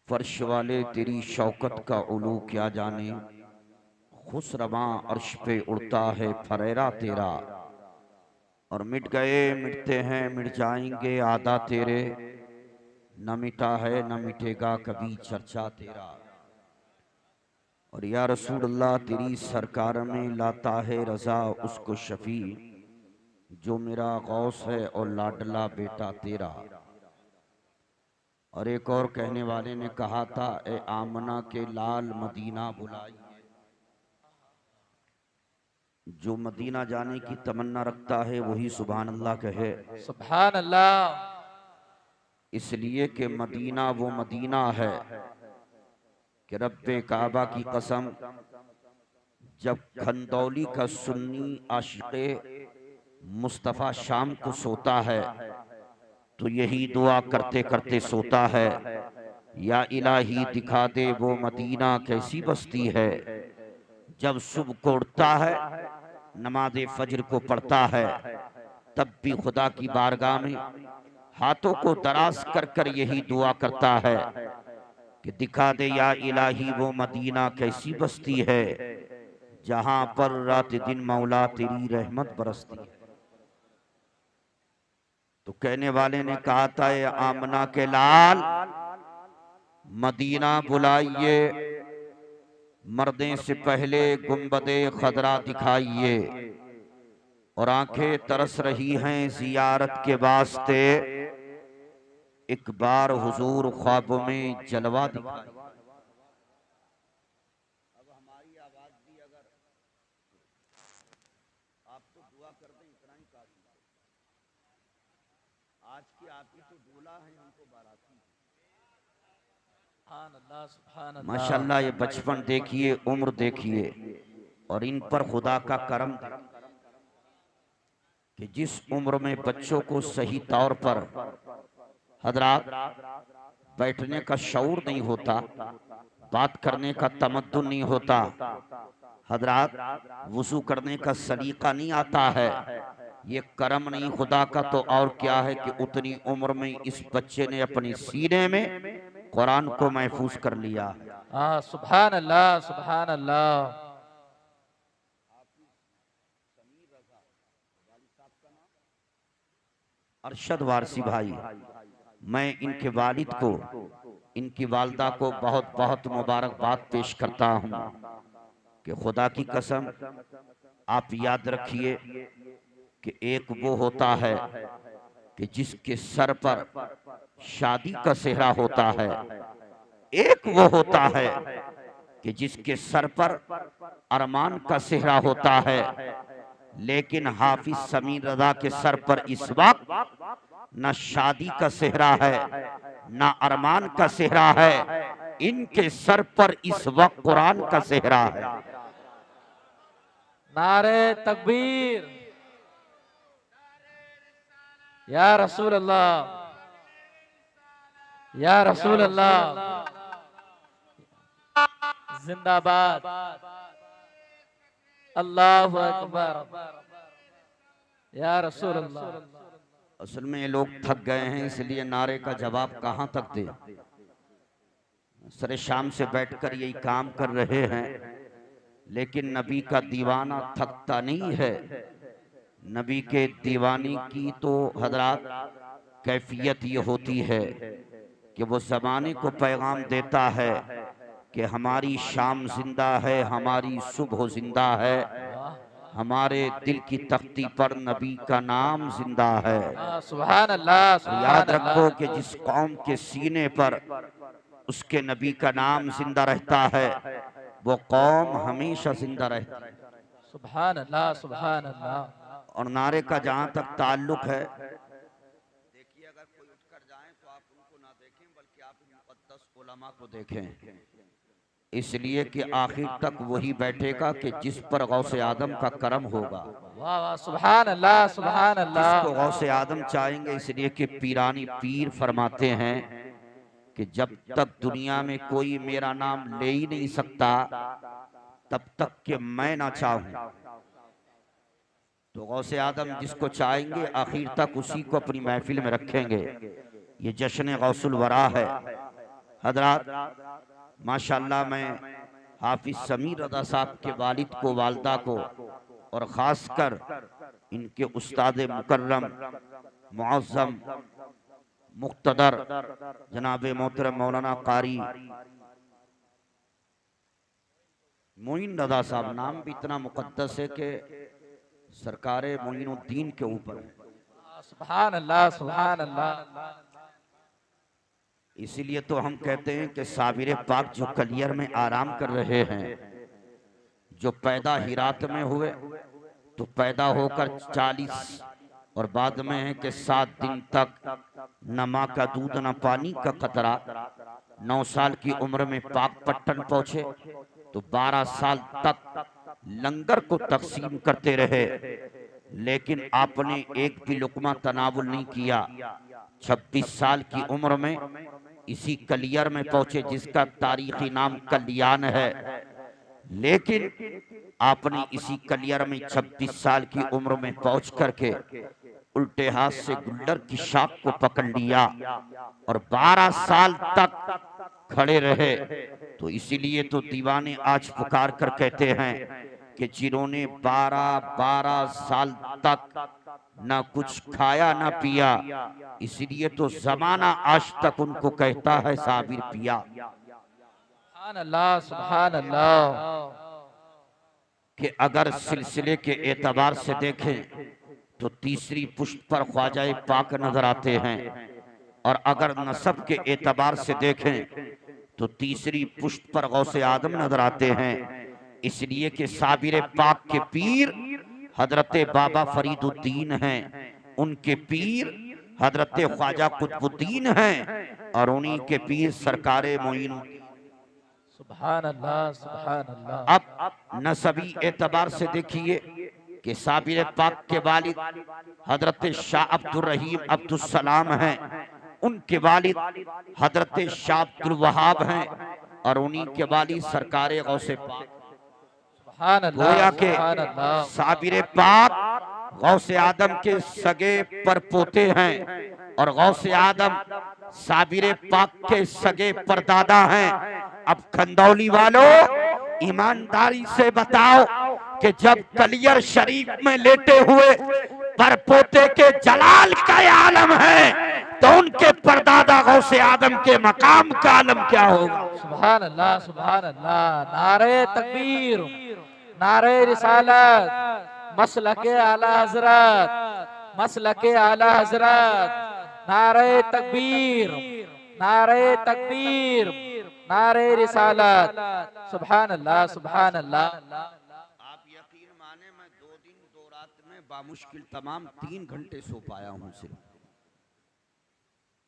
फर्श वाले तेरी शौकत का उलू क्या जाने, खुसरवां अर्श पे उड़ता है फरेरा तेरा। और मिट गए मिटते हैं मिट जाएंगे आदा तेरे, न मिटा है न मिटेगा कभी चर्चा तेरा। और या रसूल अल्लाह तेरी सरकार में लाता है रजा उसको शफी, जो मेरा गौस है और लाडला बेटा तेरा। और एक और कहने वाले ने कहा था, ए आमना के लाल मदीना बुलाइए। जो मदीना जाने की तमन्ना रखता है वही सुभान अल्लाह कहे। सुभान अल्लाह। इसलिए कि मदीना वो मदीना है कि रब्बे काबा की कसम, जब खंदौली का सुन्नी आशिक़े मुस्तफ़ा शाम को सोता है तो यही दुआ करते करते सोता है, या इलाही दिखा दे वो मदीना कैसी बस्ती है। जब सुबह को उठता है नमाज फजर को पढ़ता है, तब भी खुदा की बारगाह में हाथों को दराज कर कर यही दुआ करता है कि दिखा दे या इलाही वो मदीना कैसी बस्ती है, जहां पर रात दिन मौला तेरी रहमत बरसती है। तो कहने वाले ने कहा था, ये आमना के लाल मदीना बुलाइए, मरने से पहले गुंबदे खदरा दिखाइए। और आंखें तरस रही हैं जियारत के वास्ते, एक बार हुजूर ख्वाब में जलवा दिखाइए। अब हमारी आवाज भी अगर आप तो दुआ कर दें इतना ही काफी है। आज की आप ही तो दूल्हा है, हमको बाराती। माशाल्लाह, ये बचपन देखिए, उम्र देखिए, और इन पर खुदा का करम कि जिस उम्र में बच्चों को सही तौर पर हजरात बैठने का शऊर नहीं होता, बात करने का तमद्दुन नहीं होता, हजरात वुजू करने का सलीका नहीं आता है, ये करम नहीं खुदा का तो और क्या है कि उतनी उम्र में इस बच्चे ने अपने सीने में कुरान को महफूज कर लिया। हाँ, सुभान अल्लाह, सुभान अल्लाह। अरशद वारसी भाई, मैं इनके वालिद को, इनकी वालदा को बहुत बहुत मुबारकबाद पेश करता हूँ कि खुदा की कसम आप याद रखिए कि एक वो होता है कि जिसके सर पर शादी का सेहरा होता है, एक वो होता है कि जिसके सर पर अरमान का सेहरा होता है। लेकिन हाफिज समीर रजा के सर पर इस वक्त न शादी का सेहरा है न अरमान का सेहरा है, इनके सर पर इस वक्त कुरान का सेहरा है। नारे तकबीर, या रसूल अल्लाह, या रसूल अल्लाह, जिंदाबाद, अल्लाहु अकबर, या रसूल अल्लाह। असल में ये लोग थक गए हैं, इसलिए नारे का जवाब कहाँ तक दे। सरे शाम से बैठकर यही काम कर रहे हैं, लेकिन नबी का दीवाना थकता नहीं है। नबी के दीवानी की तो हजरात कैफियत ये होती है कि वो ज़माने को पैगाम देता है कि हमारी शाम जिंदा है, हमारी सुबह जिंदा है, हमारे दिल की तख्ती पर नबी का नाम जिंदा है। सुभान अल्लाह, तो याद रखो कि जिस कौम के सीने पर उसके नबी का नाम जिंदा रहता है, वो कौम हमेशा जिंदा रहती है। सुभान अल्लाह, सुभान अल्लाह। और नारे का जहाँ तक ताल्लुक है, देखिए अगर कोई उठकर जाए तो आप उनको ना देखें, बल्कि आप मुक़द्दस उलमा को देखें, इसलिए कि आखिर तक वही बैठेगा कि जिस पर गौसे आदम का करम होगा। वाह वाह, सुभान अल्लाह, सुभान अल्लाह। जिसको गौसे आदम चाहेंगे, इसलिए कि पीरानी पीर फरमाते हैं कि जब तक दुनिया में कोई मेरा नाम ले ही नहीं सकता, तब तक कि मैं ना चाहूं। तो गौसे आदम जिसको चाहेंगे आखिर तक उसी को अपनी महफिल में रखेंगे। ये जश्न गौसुल वरा है। हजरात, माशाल्लाह मैं हाफिज समीर रज़ा साहब के वालिद को, वालदा को और ख़ासकर इनके उस्ताद मुकर्रम मुअज़्ज़म मुक़्तदर जनाब मोहतरम मौलाना कारी मोइन रज़ा साहब, नाम भी इतना मुक़द्दस है कि सरकारे मोइनुद्दीन के ऊपर है। सुभान अल्लाह, सुभान अल्लाह। इसीलिए तो हम कहते हैं कि साबिर पाक जो कलियर में आराम कर रहे हैं, जो पैदा हिरात में हुए तो पैदा होकर 40 और बाद में है कि 7 दिन तक न माँ का दूध न पानी का कतरा, 9 साल की उम्र में पाक पट्टन पहुंचे तो 12 साल तक लंगर को तकसीम करते रहे, लेकिन आपने एक भी लुकमा तनावुल नहीं किया। 26 साल की उम्र में इसी कलियर में पहुंचे जिसका तारीखी नाम कल्याण है, लेकिन आपने इसी कलियर में 26 साल की उम्र में पहुंच करके उल्टे हाथ से गुल्लर की शाख को पकड़ लिया और 12 साल तक खड़े रहे। तो इसीलिए तो दीवाने आज पुकार कर कहते हैं कि जिन्होंने 12 साल तक ना कुछ खाया ना पिया, इसलिए तो जमाना आज तक उनको कहता है साबिर पिया। सुभान अल्लाह, सुभान अल्लाह। कि अगर सिलसिले के एतबार से देखें तो तीसरी पुश्त पर ख्वाजा पाक नजर आते हैं, और अगर नसब के एतबार से देखें तो तीसरी पुश्त पर गौसे आदम नजर आते हैं। इसलिए कि साबिर पाक के पीर हजरत बाबा फरीदुद्दीन हैं, उनके पीर हजरत ख्वाजा कुतुबुद्दीन हैं, और उन्हीं के पीर सरकारे मोइन। सुभान अल्लाह, सुभान अल्लाह। अब नसबी एतबार से देखिए कि साबिर पाक के वालिद हजरत शाह अब्दुल रहीम अब्दुल सलाम हैं, उनके वालिद हजरत शाह अब्दुल वहाब हैं, और उन्हीं के वालिद सरकारे गौसे पाक। गोया के साबिर पाक गौसे आदम के सगे पर पोते हैं, और गौसे आदम साबिर पाक के सगे परदादा हैं। अब खंदौली वालों, ईमानदारी से बताओ कि जब कलियर शरीफ में लेटे हुए परपोते के जलाल का आलम है, तो उनके परदादा गौसे आदम के मकाम का आलम क्या होगा। सुभान अल्लाह, सुभान अल्लाह। नारे तकबीर, नारे रिसालत, मसलके आला हजरत, मसलके आला हजरत। नारे तकबीर, नारे तकबीर, नारे रिसालत। सुभान अल्लाह, सुभान अल्लाह। आप यकीन माने मैं 2 दिन 2 रात में बामुश्किल तमाम 3 घंटे सो पाया हूँ सिर्फ।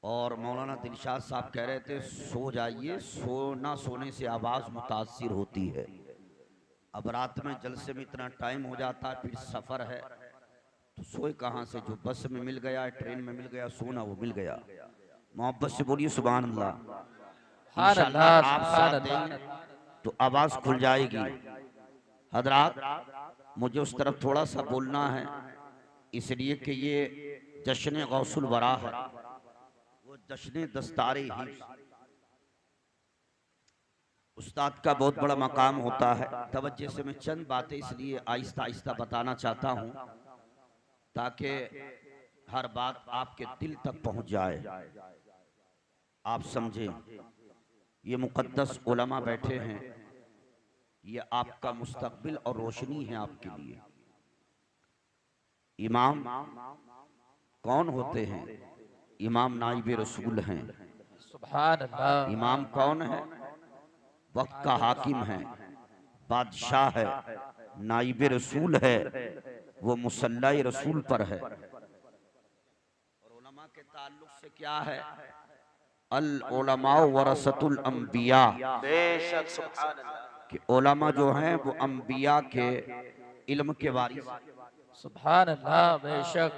और मौलाना दिलशाद साहब कह रहे थे सो जाइए, सोना सोने से आवाज़ मुतासिर होती है। अब रात में जलसे में इतना टाइम हो जाता है, फिर सफ़र है तो सोए कहाँ से। जो बस में मिल गया, ट्रेन में मिल गया, सोना वो मिल गया। मोहब्बत से बोलिए सुभान अल्लाह। इंशाअल्लाह आप साथ देंगे तो आवाज़ खुल जाएगी। हजरात, मुझे उस तरफ थोड़ा सा बोलना है, इसलिए कि ये जश्न गौसुल वरा है, वो जश्न दस्तारे ही। उस्ताद का बहुत बड़ा मकाम होता है। तवज्जो से मैं चंद बातें इसलिए आहिस्ता आहिस्ता बताना चाहता हूँ ताकि हर बात आपके दिल तक पहुँच जाए, आप समझें। ये मुकद्दस उलमा बैठे हैं, ये आपका मुस्तकबिल और रोशनी है आपके लिए। इमाम कौन होते हैं? इमाम नाइब रसूल हैं। सुभान अल्लाह। इमाम कौन है? वक्त का हाकिम है, बादशाह है, नाइब रसूल है, वो मुसल्ला रसूल पर है। और उलमा के ताल्लुक से क्या है? अल उलमा वरसतुल अंबिया। बेशक, सुभान अल्लाह। कि उलमा जो हैं वो अंबिया के इल्म के वारिस। सुभान अल्लाह, बेशक।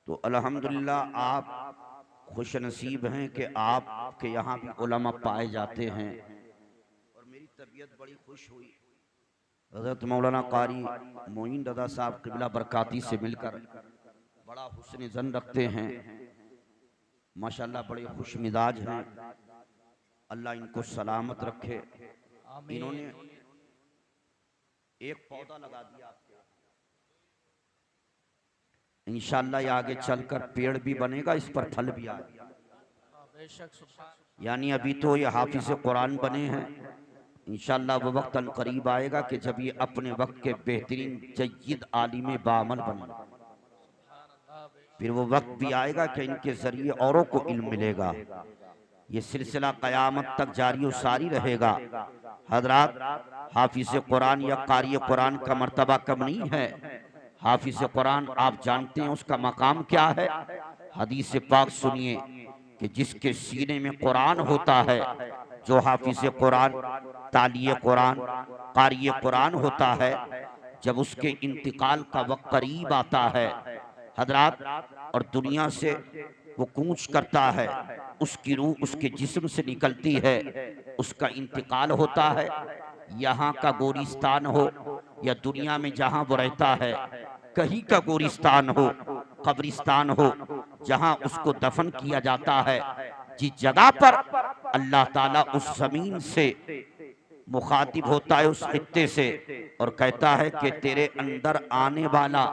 तो अल्हम्दुलिल्लाह आप खुश नसीब हैं कि आपके यहाँ भी उलमा पाए जाते हैं। और मेरी तबीयत बड़ी खुश हुई हज़रत मौलाना कारी मोइन रज़ा साहब क़िबला बरकाती से मिलकर। बड़ा हुस्न ज़न रखते हैं माशाल्लाह, बड़े खुश मिजाज हैं। अल्लाह इनको सलामत रखे। आमीन। इन्होंने एक पौधा लगा दिया, इंशाअल्लाह ये आगे चलकर पेड़ भी बनेगा, इस पर फल भी आएगा। बेशक सुभान। यानी अभी तो ये हाफिज कुरान बने हैं, इंशाअल्लाह वो वक्त करीब आएगा कि जब ये अपने वक्त के बेहतरीन जय्यद आलिम बामल बने। फिर वो वक्त भी आएगा कि इनके जरिए औरों को इल्म मिलेगा। ये सिलसिला क़यामत तक जारी और सारी रहेगा। हजरात, हाफिज कुरान या कारी कुरान का मर्तबा कम नहीं है। हाफिज कुरान आप जानते हैं उसका मकाम क्या है। हदीस पाक सुनिए कि जिसके सीने में कुरान होता है, जो हाफिज कुरान, तालिय कुरान, कारी कुरान होता है, जब उसके इंतकाल का वक्त करीब आता है हजरात, और दुनिया से वो कूच करता है, उसकी रूह उसके जिस्म से निकलती है, उसका इंतकाल होता है। यहाँ का गोरिस्तान हो या दुनिया में जहाँ वो रहता है, कहीं का गोरिस्तान हो, कब्रिस्तान हो, जहाँ उसको दफन किया जाता है, जिस जगह पर अल्लाह ताला उस जमीन से मुखातिब होता है, उस खित्ते से, और कहता है कि तेरे अंदर आने वाला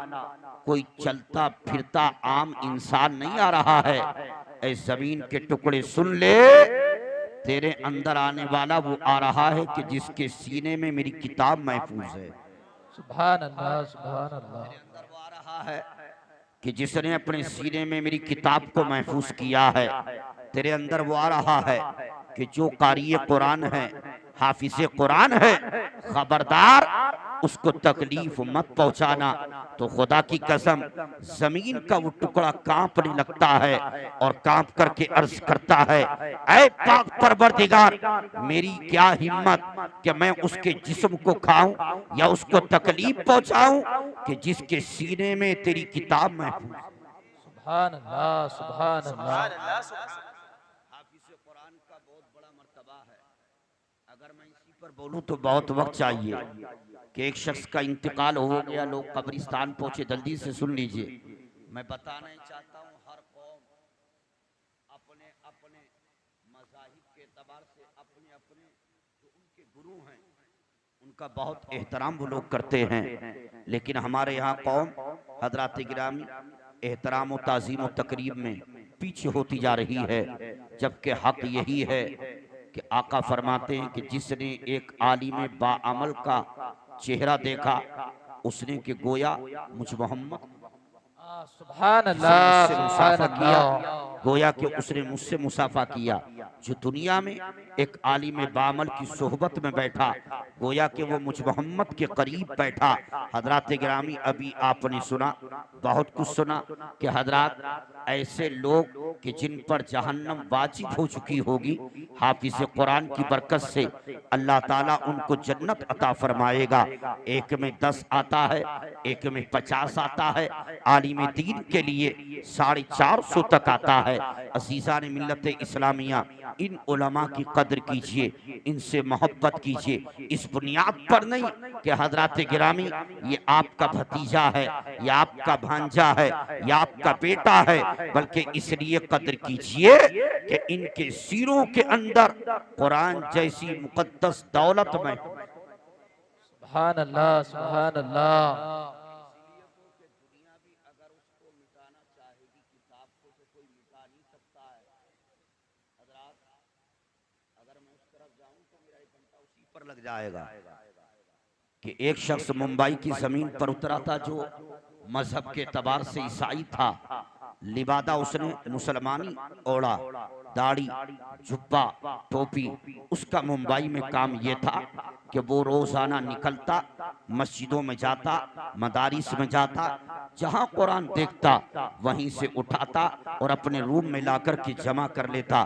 कोई चलता फिरता आम इंसान नहीं आ रहा है। ऐ जमीन के टुकड़े सुन ले, तेरे अंदर आने वाला वो आ रहा है कि जिसके सीने में मेरी किताब महफूज है। सुभान अल्लाह, सुभान अल्लाह। वो आ रहा है कि जिसने अपने सीने में मेरी किताब को महफूज किया है। तेरे अंदर वो आ रहा है कि जो कारी कुरान है, हाफिज कुरान है, खबरदार उसको तकलीफ मत पहुंचाना। तो खुदा की कसम, जमीन का वो टुकड़ा कांपने लगता है और कांप करके अर्ज करता है, ऐ पाक परवरदिगार, मेरी क्या हिम्मत कि मैं उसके जिस्म को खाऊं या उसको तकलीफ पहुंचाऊं कि जिसके सीने में तेरी किताब महफूज। सुभान अल्लाह, सुभान अल्लाह। हाफिज कुरान का बहुत बड़ा मर्तबा है। अगर मैं इसी पर बोलूं तो बहुत वक्त चाहिए कि एक शख्स का इंतकाल हो गया, लोग कब्रिस्तान पहुंचे। जल्दी से सुन लीजिए, मैं बताना चाहता हूं, हर कौम अपने अपने मज़ाहिब के एतबार से अपने अपने जो उनके गुरु हैं उनका बहुत एहतराम वो लोग करते हैं। लेकिन हमारे यहाँ कौम हजरात गिरामी एहतराम और ताज़ीम और तकरीब में पीछे होती जा रही है, जबकि हक यही है कि आका फरमाते हैं कि जिसने एक आलिम बाअमल का चेहरा देखा, उसने कि गोया मुझ मोहम्मद सुभान अल्लाह, से सुभान मुसाफा किया, अल्लाह। गोया कि उसने मुझसे मुसाफा किया। जो दुनिया में एक आलिम बामल की सोहबत में बैठा, गोया कि वो मुझ मोहम्मद के करीब बैठा। हजरात गिरामी, अभी आपने सुना, बहुत कुछ सुना कि हजरात ऐसे लोग कि जिन पर जहन्नम वाजिब हो चुकी होगी, हाफिज कुरान की बरकत से अल्लाह ताला उनको जन्नत अता फरमाएगा। एक में 10 आता है, एक में 50 आता है। आलिम दीन के लिए 450 तक आता है। असीसा ने मिल्लत इस्लामिया, इन उलमा की कदर कीजिए, इनसे मोहब्बत कीजिए। इस बुनियाद पर नहीं कि हजरात गिरामी ये आपका भतीजा है, या आपका भांजा है, या आपका बेटा है, बल्कि इसलिए कदर कीजिए कि इनके सीरों के अंदर कुरान जैसी मुकद्दस दौलत में। सुभान अल्लाह, सुभान अल्लाह। लग जाएगा कि एक शख्स मुंबई की जमीन पर उतरा था जो मजहब के एतबार से ईसाई था। लिबादा उसने मुसलमानी ओढ़ा, दाढ़ी, जुब्बा, टोपी। उसका मुंबई में काम यह था कि वो रोजाना निकलता, मस्जिदों में जाता, मदारिस में जाता, जहां कुरान देखता वहीं से उठाता और अपने रूम में लाकर के जमा कर लेता।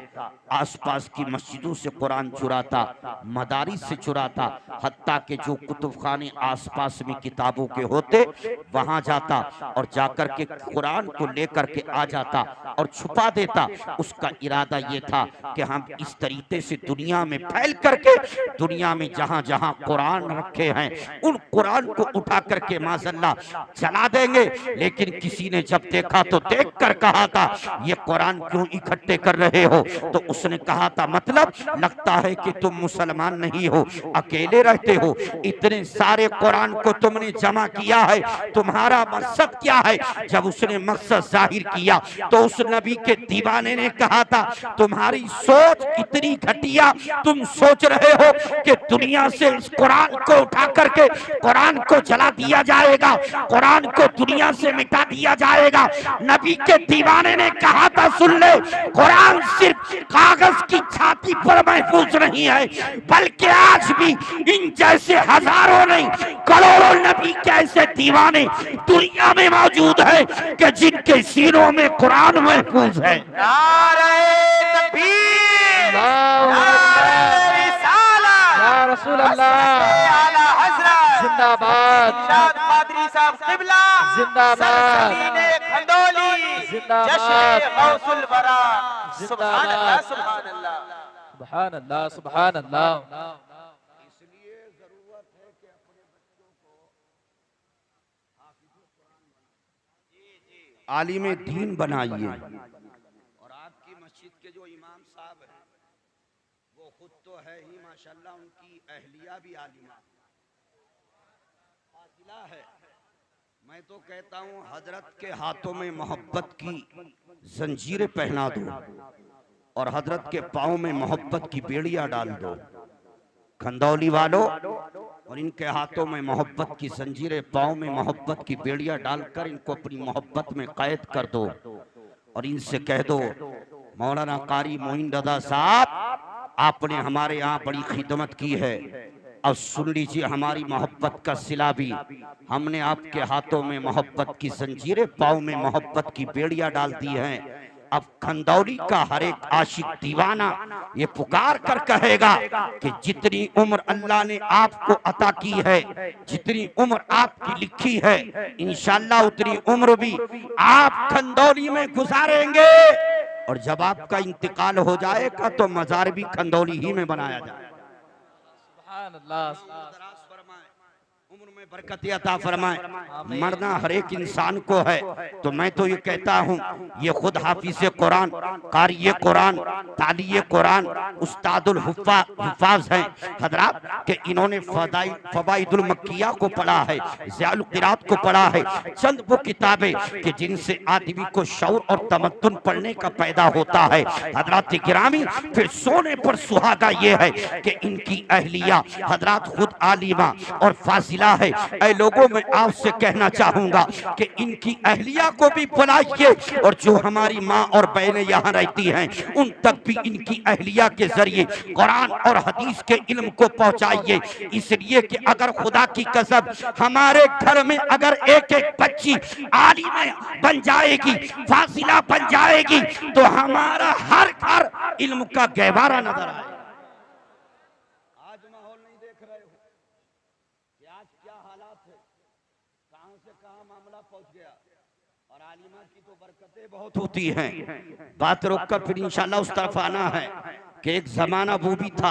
आसपास की मस्जिदों से कुरान चुराता, मदारिस से चुराता, हत्ता के जो कुतुबखाने आसपास में किताबों के होते वहां जाता और जाकर के कुरान को लेकर करके आ जाता और छुपा देता। उसका इरादा ये था कि हम इस तरीके से दुनिया में फैल करके दुनिया में जहां जहां कुरान रखे हैं उन कुरान को उठा करके माज़अल्लाह जला देंगे। लेकिन किसी ने जब देखा तो देख कर कहा था ये कुरान क्यों इकट्ठे कर रहे हो? तो उसने कहा था मतलब लगता है कि तुम मुसलमान नहीं हो, अकेले रहते हो, इतने सारे कुरान को तुमने जमा किया है, तुम्हारा मकसद क्या है? जब उसने मकसद जाहिर किया तो उस नबी के दीवाने ने कहा था तुम्हारी सोच इतनी घटिया, तुम सोच रहे हो कि दुनिया से इस कुरान को उठा करके कुरान को जला दिया जाएगा, कुरान को दुनिया से मिटा दिया जाएगा। नबी के दीवाने ने कहा था सुन ले, कुरान सिर्फ कागज की छाती पर महफूज नहीं है, बल्कि आज भी इन जैसे हजारों नहीं करोड़ों नबी के ऐसे दीवाने दुनिया में मौजूद है कि जिनके सीनों में कुरान महफूज है। रसूल अल्लाह जिंदाबाद, पादरी साहब क़िबला जिंदाबाद, खंडोली जिंदाबाद, गौसुल वरा। सुभान अल्लाह, जिंदाबाद, सुभान अल्लाह। सुभान अल्लाह, सुभान अल्लाह। इसलिए जरूरत है कि अपने बच्चों को आलिम दीन बनाइए। और आपकी मस्जिद के जो इमाम साहब हैं वो खुद तो है ही माशाल्लाह, उनकी अहलिया भी आलिमा फाजिला है। मैं तो कहता हूँ हजरत के हाथों में मोहब्बत की जंजीरें पहना दो और हजरत के पाँव में मोहब्बत की बेड़ियां डाल दो। खंदौली वालों, और इनके हाथों में मोहब्बत की जंजीरें, पाँव में मोहब्बत की बेड़ियां डालकर इनको अपनी मोहब्बत में कैद कर दो और इनसे कह दो मौलाना कारी मोइन रजा साहब आपने हमारे यहाँ बड़ी खिदमत की है, अब सुन लीजिए हमारी मोहब्बत का सिला भी, हमने आपके हाथों में मोहब्बत की जंजीरें, पाँव में मोहब्बत की बेड़ियां डाल दी हैं। अब खंदौली का हर एक आशिक दीवाना ये पुकार कर कहेगा कि जितनी उम्र अल्लाह ने आपको अता की है, जितनी उम्र आपकी लिखी है, इंशाअल्लाह उतनी उम्र भी आप खंदौली में गुजारेंगे। और जब आपका इंतकाल हो जाएगा तो मजार भी खंदौली ही में बनाया जाएगा। सुभान अल्लाह, उम्र में बरकत अता फरमाए। मरना हर एक इंसान को है, तो मैं तो ये कहता हूँ ये खुद हाफिज कुरान, कारी कुरान, ताली कुरान, उस्तादुल हुफ़ाज़ हैं हजरात के इन्होंने फ़वाइदुल मक्किया को पढ़ा है, ज़ियाउल क़िरात को पढ़ा है, चंद वो किताबें कि जिनसे आदमी को शऊर और तमद्दुन पढ़ने का पैदा होता है। हजरात गिरामी, फिर सोने पर सुहागा ये है कि इनकी अहलिया हजरात खुद आलिमा और फाजिला है। ऐ लोगों, मैं आपसे कहना चाहूंगा कि इनकी अहलिया को भी बुलाइए और जो हमारी माँ और बहनें यहाँ रहती हैं उन तक भी इनकी अहलिया के जरिए कुरान और हदीस के इल्म को पहुँचाइए। इसलिए कि अगर खुदा की कसम हमारे घर में अगर एक एक बच्ची आलिमा बन जाएगी, फाजिला बन जाएगी, तो हमारा हर घर इल्म का गहवारा नजर आएगा। आज माहौल नहीं देख रहे हो कि आज क्या हालात है, कहां से कहां मामला पहुंच गया। और आलिमा की तो बरकतें बहुत होती हैं। बात रोक कर फिर इंशाल्लाह उस तरफ आना है कि एक जमाना वो भी था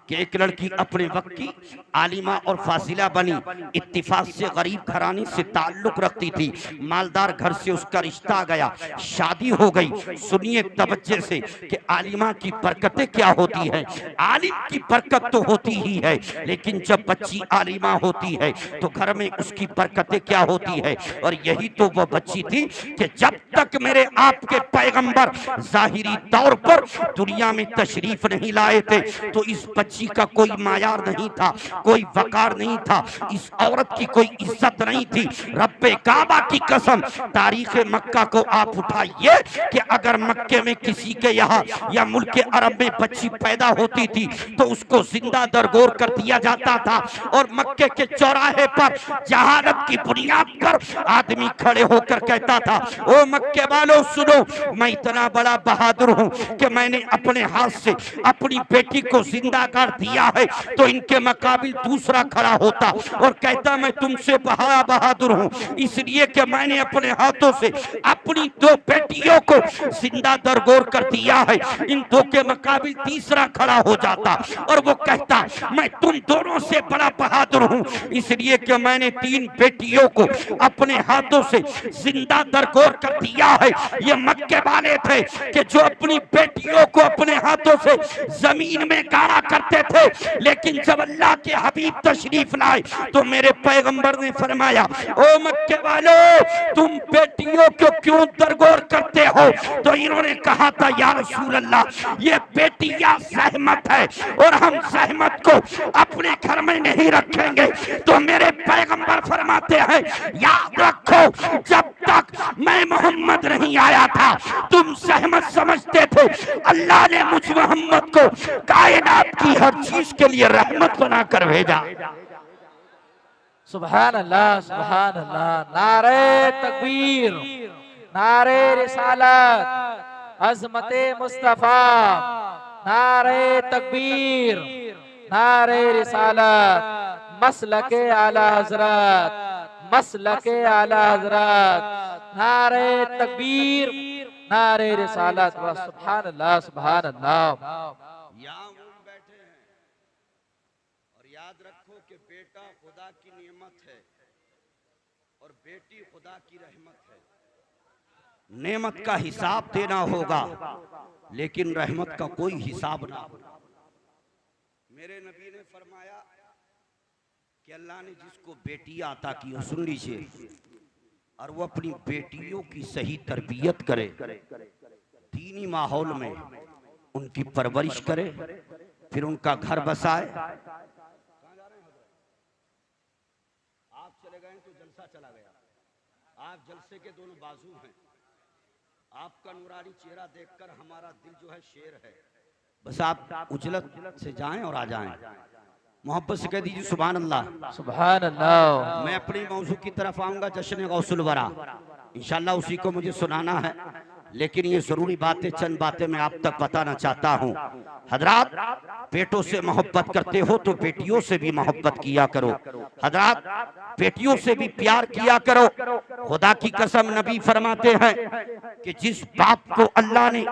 कि एक लड़की अपने वक्त की आलिमा और फाजिला बनी, इत्तिफाक से गरीब घराने से ताल्लुक रखती थी, मालदार घर से उसका रिश्ता गया, शादी हो गई। सुनिए तवज्जो से कि आलिमा की बरकतें क्या होती है। आलिम की बरकत तो होती ही है, लेकिन जब बच्ची आलिमा होती है तो घर में उसकी बरकतें क्या होती है। और यही तो वो बच्ची थी कि जब तक मेरे आपके पैगंबर जाहिरी तौर पर दुनिया में तशरीफ नहीं लाए थे तो इस बच्ची का कोई मायार नहीं था, कोई वकार नहीं था, इस औरत की कोई इज्जत नहीं थी। रब्बे काबा की कसम, तारीख मक्का को आप उठाइए कि अगर मक्के में किसी के यहाँ या मुल्क अरब में बच्ची पैदा होती थी तो उसको जिंदा दरगोर कर दिया जाता था और मक्के के चौराहे पर जहालत की बुनियाद पर आदमी खड़े होकर कहता था, ओ मक्के वालों सुनो, मैं इतना बड़ा बहादुर हूँ कि मैंने अपने हाथ से अपनी बेटी को जिंदा कर दिया है तो इनके मुकाबिल दूसरा खड़ा होता और कहता मैं तुमसे बहादुर हूँ, इसलिए कि मैंने अपने हाथों से अपनी दो बेटियों को जिंदा दरगोर कर दिया है। इन दो के मुकाबिल तीसरा खड़ा हो जाता और वो कहता मैं तुम दोनों से बड़ा बहादुर हूँ, इसलिए कि मैंने 3 बेटियों को अपने हाथों से जिंदा दरगोर कर दिया है। ये मक्के वाले थे कि जो अपनी बेटियों को अपने हाथों से जमीन में गाड़ा करते थे, लेकिन जब अल्लाह के हबीब तशरीफ लाए तो मेरे पैगंबर ने फरमाया ओ मक्के वालों तुम बेटियों को क्यों दरगोर करते हो? तो इन्होंने कहा था या रसूल अल्लाह ये बेटियां सहमत है और हम सहमत को अपने घर में नहीं रखेंगे। तो मेरे पैगंबर फरमाते हैं याद रखो जब तक मैं मोहम्मद नहीं आया था तुम सहमत समझते थे, अल्लाह ने मुझ मोहम्मद को कायनात की हर चीज के लिए रहमत बनाकर भेजा। सुभान अल्लाह सुभान अल्लाह। नारे तकबीर, नारे रिसालत, अज़मते मुस्तफा, नारे तकबीर, नारे रिसालत, मसलके आला हजरत, मसलके आला हजरत, नारे तकबीर, नारे रिसालत। सुभान अल्लाह सुभान अल्लाह। यहाँ हम बैठे हैं और याद रखो कि बेटा खुदा की नेमत है और बेटी खुदा की रहमत है। नेमत का हिसाब देना होगा लेकिन रहमत का कोई हिसाब ना होगा। मेरे नबी ने फरमाया कि अल्लाह ने जिसको बेटी अता की, सुन लीजिए, और वो अपनी बेटियों की सही तरबियत करे, दीनी माहौल में उनकी परवरिश करे, फिर उनका घर बसाए। आप चले गए तो जलसा चला गया, आप जलसे के दोनों बाजू हैं, आपका नूरानी चेहरा देखकर हमारा दिल जो है शेर है। बस आप उजलत से जाएं और आ जाएं, मोहब्बत से कह दीजिए सुभान अल्लाह सुभान अल्लाह। मैं अपनी मौजू की तरफ आऊंगा, जश्न गौसुल वरा, इंशाल्लाह उसी को मुझे सुनाना है, लेकिन ये जरूरी बातें, चंद बातें मैं आप तक बताना चाहता हूँ। हजरात बेटों से मोहब्बत करते हो तो बेटियों से भी मोहब्बत किया करो। हजरात बेटियों से भी प्यार किया करो। खुदा की कसम नबी फरमाते हैं कि जिस बाप को अल्लाह ने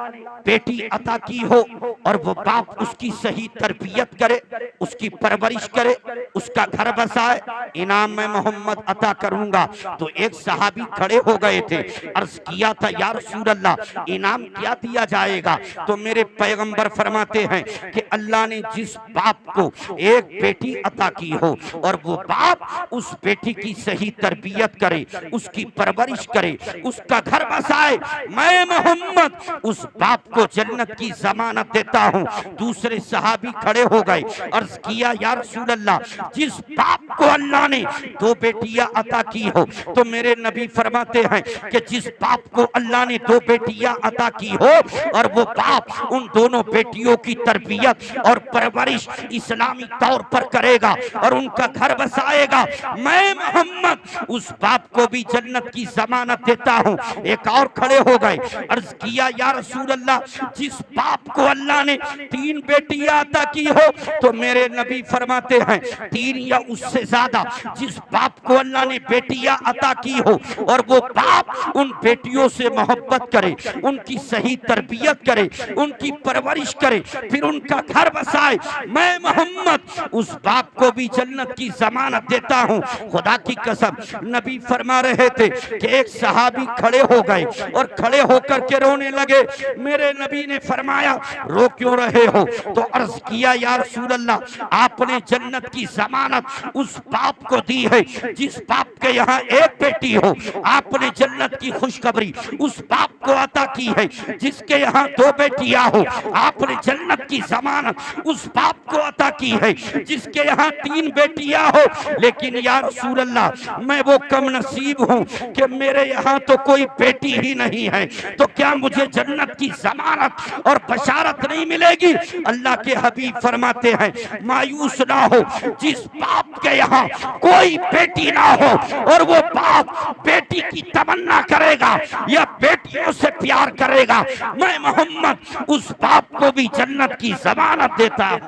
बेटी अता की हो और वो बाप उसकी सही तरबियत करे, उसकी परवरिश करे, उसका घर बसाए, इनाम मैं मोहम्मद अता करूंगा। तो एक सहाबी खड़े हो गए थे, अर्ज किया था या रसूल अल्लाह इनाम क्या दिया जाएगा? तो मेरे पैगंबर फरमाते हैं कि अल्लाह ने जिस बाप को एक बेटी अता की हो और वो बाप उस बेटी की सही तरबियत करे, उसकी परवरिश करे, उसका घर बसाए, मैं मोहम्मद उस बाप को जन्नत की जमानत देता हूँ। दूसरे सहाबी खड़े हो गए, अर्ज किया या रसूल अल्लाह जिस बाप को अल्लाह ने 2 बेटियां अता की हो, तो मेरे नबी फरमाते हैं कि जिस बाप को अल्लाह ने 2 बेटियां अता की हो और वो बाप उन दोनों बेटियों की तरबियत और परवरिश इस्लामी तौर पर करेगा और उनका घर बसाएगा, मैं मोहम्मद उस बाप को भी जन्नत की जमानत देता हूँ। एक और खड़े हो गए, अर्ज किया या रसूल अल्लाह जिस बाप को अल्लाह ने 3 बेटियां अता की हो, तो मेरे नबी फरमाते हैं 3 या उससे ज्यादा जिस बाप को अल्लाह ने बेटियां अता की हो और वो बाप उन बेटियों से मोहब्बत करे, उनकी सही तरबियत करे, उनकी परवरिश करे, फिर उनका घर बसाए, मैं मोहम्मद उस बाप को भी जन्नत की जमानत देता हूँ। खुदा की कसम नबी फरमा रहे थे कि एक सहाबी खड़े हो गए और खड़े होकर के रोने लगे। मेरे नबी ने फरमाया रो क्यों रहे हो? तो अर्ज किया या रसूल अल्लाह आपने जन्नत की जमानत उस बाप को दी है जिस बाप के यहाँ एक बेटी हो, आपने जन्नत की खुशखबरी उस बाप को अता की है जिसके यहाँ 2 बेटियां हो, आपने जन्नत की जमानत उस बाप को अता की है जिसके यहाँ 3 बेटियां हो। लेकिन या रसूल अल्लाह मैं वो कम नसीब हूँ कि मेरे यहाँ तो कोई बेटी ही नहीं है, तो क्या मुझे जन्नत की जमानत और बशारत नहीं मिलेगी? अल्लाह के हबीब फरमाते हैं मायूस ना हो, जिस बाप के यहाँ कोई बेटी ना हो और वो बाप बेटी की तमन्ना करेगा या बेटियों मुझसे प्यार करेगा, मैं मोहम्मद उस बाप को भी जन्नत की जमानत देता हूं।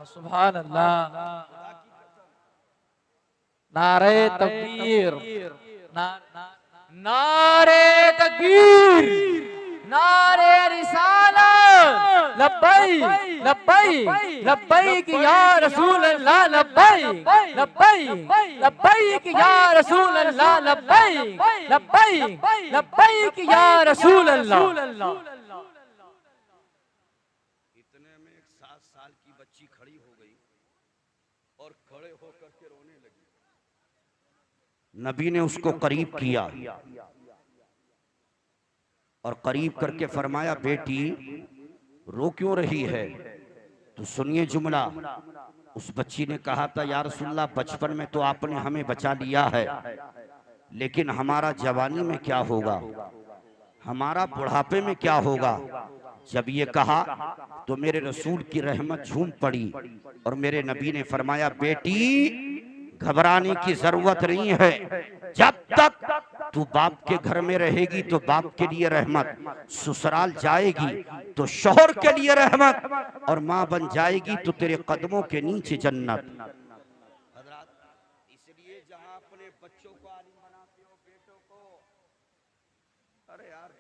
सुभान अल्लाह। नारे तकबीर, नारे तकबीर, नारे रिसालत, लब्बैक लब्बैक लब्बैक या रसूल अल्लाह, लब्बैक लब्बैक लब्बैक या रसूल अल्लाह, लब्बैक लब्बैक लब्बैक या रसूल अल्लाह। इतने में एक 7 साल की बच्ची खड़ी हो गई और खड़े होकर के रोने लगी। नबी ने उसको करीब किया और करीब करके फरमाया, बेटी रो क्यों रही है? तो सुनिए जुमला। उस बच्ची ने कहा था, या रसूलल्लाह बचपन में तो आपने हमें बचा लिया है, लेकिन हमारा जवानी में क्या होगा, हमारा बुढ़ापे में क्या होगा? जब ये कहा तो मेरे रसूल की रहमत झूम पड़ी और मेरे नबी ने फरमाया, बेटी घबराने की जरूरत नहीं है, जब तक तू बाप के घर में रहेगी तो बाप के लिए रहमत, ससुराल जाएगी तो शौहर के लिए रहमत, और माँ बन जाएगी तो तेरे कदमों के नीचे जन्नत। इसलिए जहाँ अपने बच्चों को आलिम बनाते हो, बेटों को, अरे यार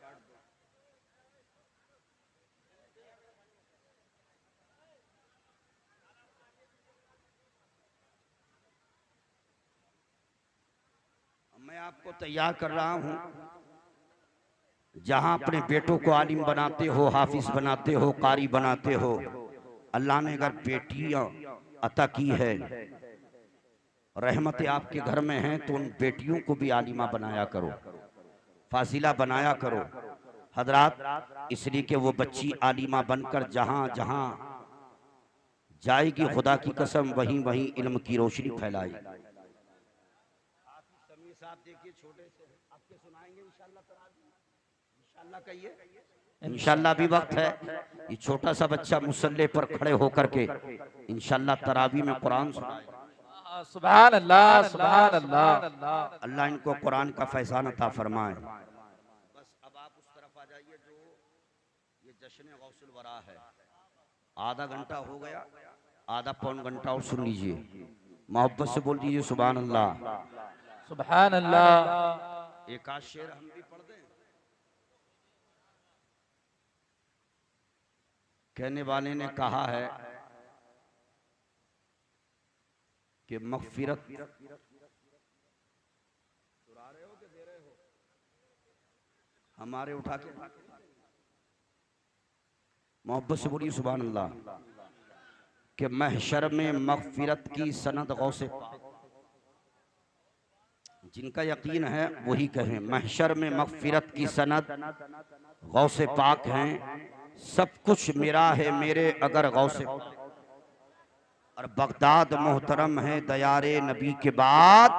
मैं आपको तैयार कर रहा हूं, जहां अपने बेटों को आलिम बनाते हो, हाफिज बनाते हो, कारी बनाते हो, अल्लाह ने अगर बेटियां अता की है, रहमतें आपके घर में हैं, तो उन बेटियों को भी आलिमा बनाया करो, फाजिला बनाया करो हजरात, इसलिए कि वो बच्ची आलिमा बनकर जहां जहां जाएगी, खुदा की कसम वहीं वहीं इल्म की रोशनी फैलाएगी। साहब देखिए, छोटे से आपके सुनाएंगे इंशाल्लाह, कहिए इंशाल्लाह भी वक्त है। ये छोटा सा बच्चा मुसल्ले पर खड़े होकर के इंशाल्लाह तरावी में कुरान सुनाए। सुभान अल्लाह, सुभान अल्लाह। अल्लाह इनको कुरान का फैजान अता फरमाए। बस अब आप उस तरफ आ जाइए जो ये जश्न गौसुल वरा है। आधा घंटा हो गया, आधा पौन घंटा और सुन लीजिए, मोहब्बत से बोल दीजिए सुभान अल्लाह, सुभान अल्लाह। एक आध शेर हम भी पढ़ दें। कहने वाले ने कहा है कि मगफिरत हमारे उठा के मोहब्बत से बोलिए सुभान अल्लाह, कि महशर में मगफिरत की सनद गौसे, जिनका यकीन है वही कहें, महशर में मगफिरत की सनद गौसे पाक हैं, सब कुछ मेरा है मेरे अगर गौसे, और बगदाद मोहतरम है दयारे नबी के बाद,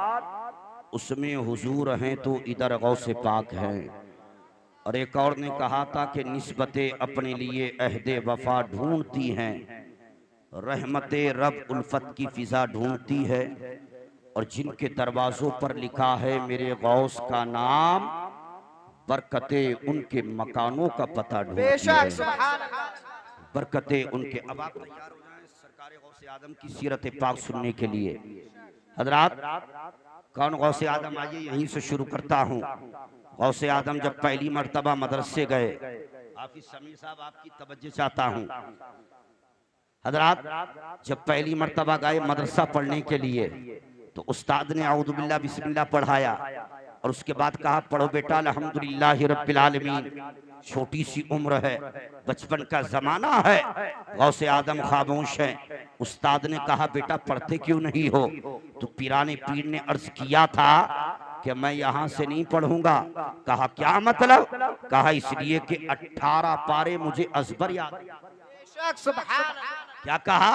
उसमें हुजूर हैं तो इधर गौसे पाक हैं। और एक और ने कहा था कि निस्बतें अपने लिए अहदे वफा ढूंढती हैं, रहमते रब उल्फत की फिजा ढूंढती है, और जिनके दरवाजों पर लिखा है मेरे गौस का नाम, बरकते उनके मकानों का पता ढूंढती है, बरकते उनके। अब आप तैयार हो जाएं सरकार गौसे आदम की सीरत पाक सुनने के लिए। हजरात कौन गौसे आदम, आइए यहीं से शुरू करता हूँ। गौसे आदम जब पहली मर्तबा मदरसे गए, हाफिज समीर साहब आपकी तवज्जो चाहता हूँ। हजरात जब पहली मर्तबा गए मदरसा पढ़ने के लिए, तो उस्ताद ने औज़ु बिल्लाह बिस्मिल्लाह पढ़ाया, और उसके बाद कहा पढ़ो बेटा अल्हम्दुलिल्लाहि रब्बिल आलमीन। छोटी सी उम्र है, बचपन का जमाना है, गौसे आदम खामोश है। उस्ताद ने कहा बेटा पढ़ते क्यों नहीं हो? तो पीराने पीर ने अर्ज किया था कि मैं यहाँ से नहीं पढ़ूंगा। कहा क्या मतलब? कहा इसलिए कि 18 पारे मुझे अजबर याद। क्या कहा?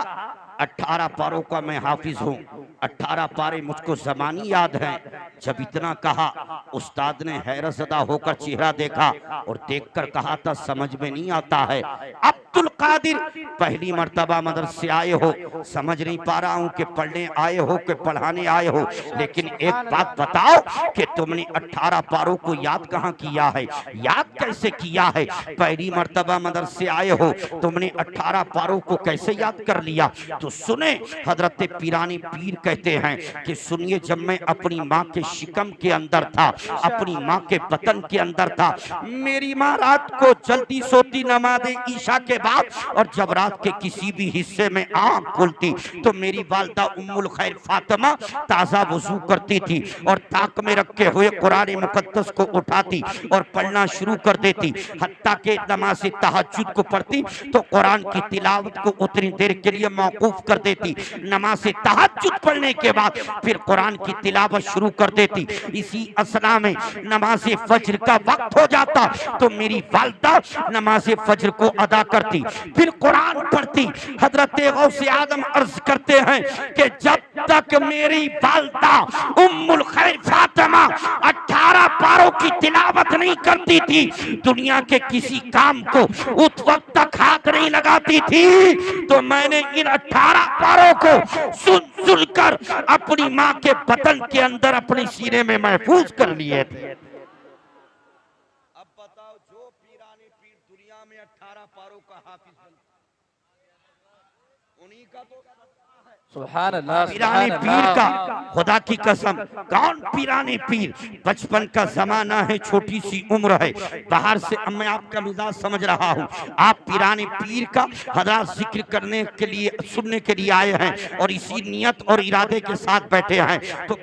18 पारों का मैं हाफिज हूँ, 18 पारे मुझको ज़मानी याद हैं। जब इतना कहा, उस्ताद ने हैरत ज़दा होकर चेहरा देखा और देखकर कहा था समझ में नहीं आता है, अब अब्दुल कादिर पहली मर्तबा मदरसे आए हो, समझ नहीं पा रहा हूँ कि पढ़ने आए हो कि पढ़ाने आए हो, लेकिन एक बात बताओ कि तुमने 18 पारों को याद कहाँ किया है, याद कैसे किया है? पहली मर्तबा मदरसे आए हो, तुमने 18 पारों को कैसे याद कर लिया? तो सुने, हजरत पीरानी पीर कहते हैं कि सुनिए, जब मैं अपनी माँ के शिकम के अंदर था, अपनी माँ के बतन के अंदर था, मेरी माँ रात को जल्दी सोती नमाज ईशा के बाद, और जब रात के किसी भी हिस्से में आँख खुलती तो मेरी वालदा उम्मुल खैर फातिमा ताज़ा वजू करती थी और ताक में रखे हुए कुरान मुकद्दस को उठाती और पढ़ना शुरू कर देती। हत्ता के नमाज तहज्जुद को पढ़ती तो कुरान की तिलावत को उतनी देर के लिए मौकूफ कर देती। नमाज तहज्जुद पढ़ने के बाद फिर कुरान की तिलावत शुरू कर देती। इसी असना में नमाज फज्र का वक्त हो जाता तो मेरी वालदा नमाज फज्र को अदा करती, फिर कुरान पढ़ती। हजरत गौसे आदम अर्ज करते हैं कि जब तक मेरी वालदा उम्मुल खैर फातिमा 18 पारों की तिलावत नहीं करती थी, दुनिया के किसी काम को उस वक्त तक हाथ नहीं लगाती थी। तो मैंने इन 18 पारों को सुन सुन कर अपनी माँ के बतन के अंदर अपने सीने में महफूज कर लिए थे। अब बताओ, जो पीरानी पीर दुनिया में 18 पारों का हाफिज उन्हीं का तो सुभान अल्लाह, पीरानी पीर का, खुदा की कसम, कौन पीरानी पीर? बचपन का जमाना है, छोटी सी उम्र है, बाहर से मैं आपका मिजाज समझ रहा हूँ। आप पीरानी पीर का हज़रात जिक्र करने के लिए, सुनने के लिए आए हैं और इसी नियत और इरादे के साथ बैठे हैं, तो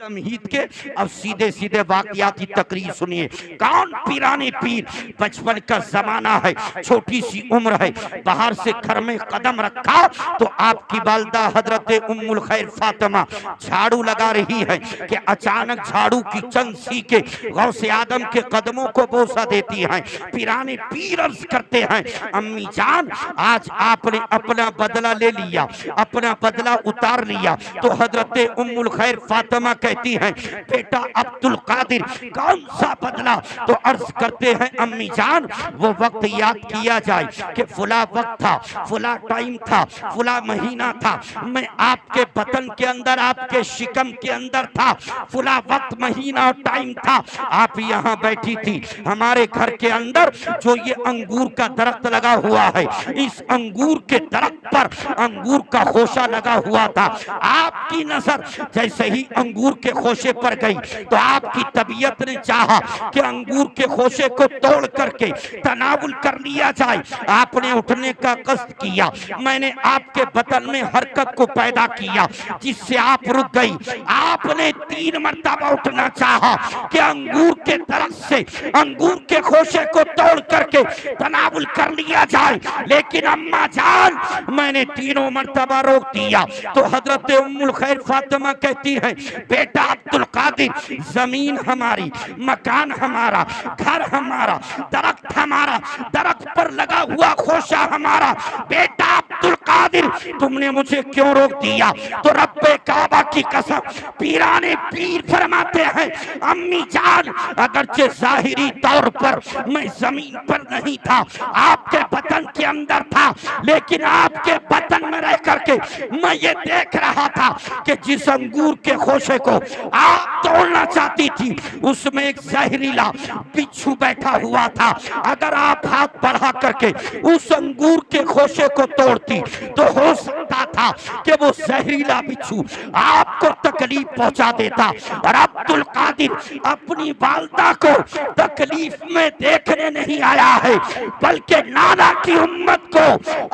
तमहीद के अब सीधे सीधे वाक़ियाती तकरीर सुनिए। कौन पीरानी पीर? बचपन का जमाना है, छोटी सी उम्र है, बाहर से घर में कदम रखा तो आपकी वालदा हजरत उम्मुल खैर फातिमा झाड़ू लगा रही है कि अचानक झाड़ू की चंद सीके गौसे आदम के कदमों को बोसा देती हैं। पीरानी पीर अर्ज करते हैं, अम्मी जान, आज आपने अपना बदला ले लिया, अपना बदला उतार लिया। तो हजरत उम्मुल खैर फातिमा कहती हैं, बेटा अब्दुल कादिर, कौन सा बदला? तो अर्ज करते हैं, अम्मी जान, वो वक्त याद किया जाए कि फुला वक्त था, फुला टाइम था, फुला महीना था, मैं आपके बतन के अंदर, आपके शिकम के अंदर था, फुला वक्त महीना और टाइम था, आप यहाँ बैठी थी। हमारे घर के अंदर जो ये अंगूर का दरख्त लगा हुआ है, इस अंगूर के दरख्त पर अंगूर का खोशा लगा हुआ था। आपकी नजर जैसे ही अंगूर के खोशे पर गई तो आपकी तबीयत ने चाहा कि अंगूर के खोशे को तोड़ करके तनावुल कर लिया जाए। आपने उठने का कष्ट किया, मैंने आपके बतन में हरकत को पैदा किया, जिससे आप रुक गई। आपने 3 मर्तबा उठना चाहा कि अंगूर के दरख्त से अंगूर के खोशे को तोड़ करके तनावुल कर लिया जाए, लेकिन अम्मा जान, मैंने 3 मर्तबा रोक दिया। तो हजरत उम्मुल खैर फातिमा कहती है, बेटा अब्दुल कादिर, जमीन हमारी, मकान हमारा, घर हमारा, दरख्त हमारा, दरख्त पर लगा हुआ खोशा हमारा, बेटा अब्दुल कादिर, तुमने मुझे क्यों रोक दिया? तो रब्बे काबा की कसम, पीराने पीर फरमाते हैं, अम्मी जान, अगरचे जाहिरी तौर पर मैं जमीन पर नहीं था, आपके बतन के अंदर था, लेकिन आपके बतन में रह करके मैं ये देख रहा था कि जिस अंगूर के खोशे को आप तोड़ना चाहती थी, उसमें एक जहरीला बिच्छू बैठा हुआ था। अगर आप हाथ बढ़ा करके उस अंगूर के खोशे को तोड़ती तो हो सकता था कि वो जहरीला बिच्छू आपको तकलीफ पहुंचा देता। और अब्दुल कादिर अपनी वालदा को तकलीफ में देखने नहीं आया है, बल्कि नाना की उम्मत को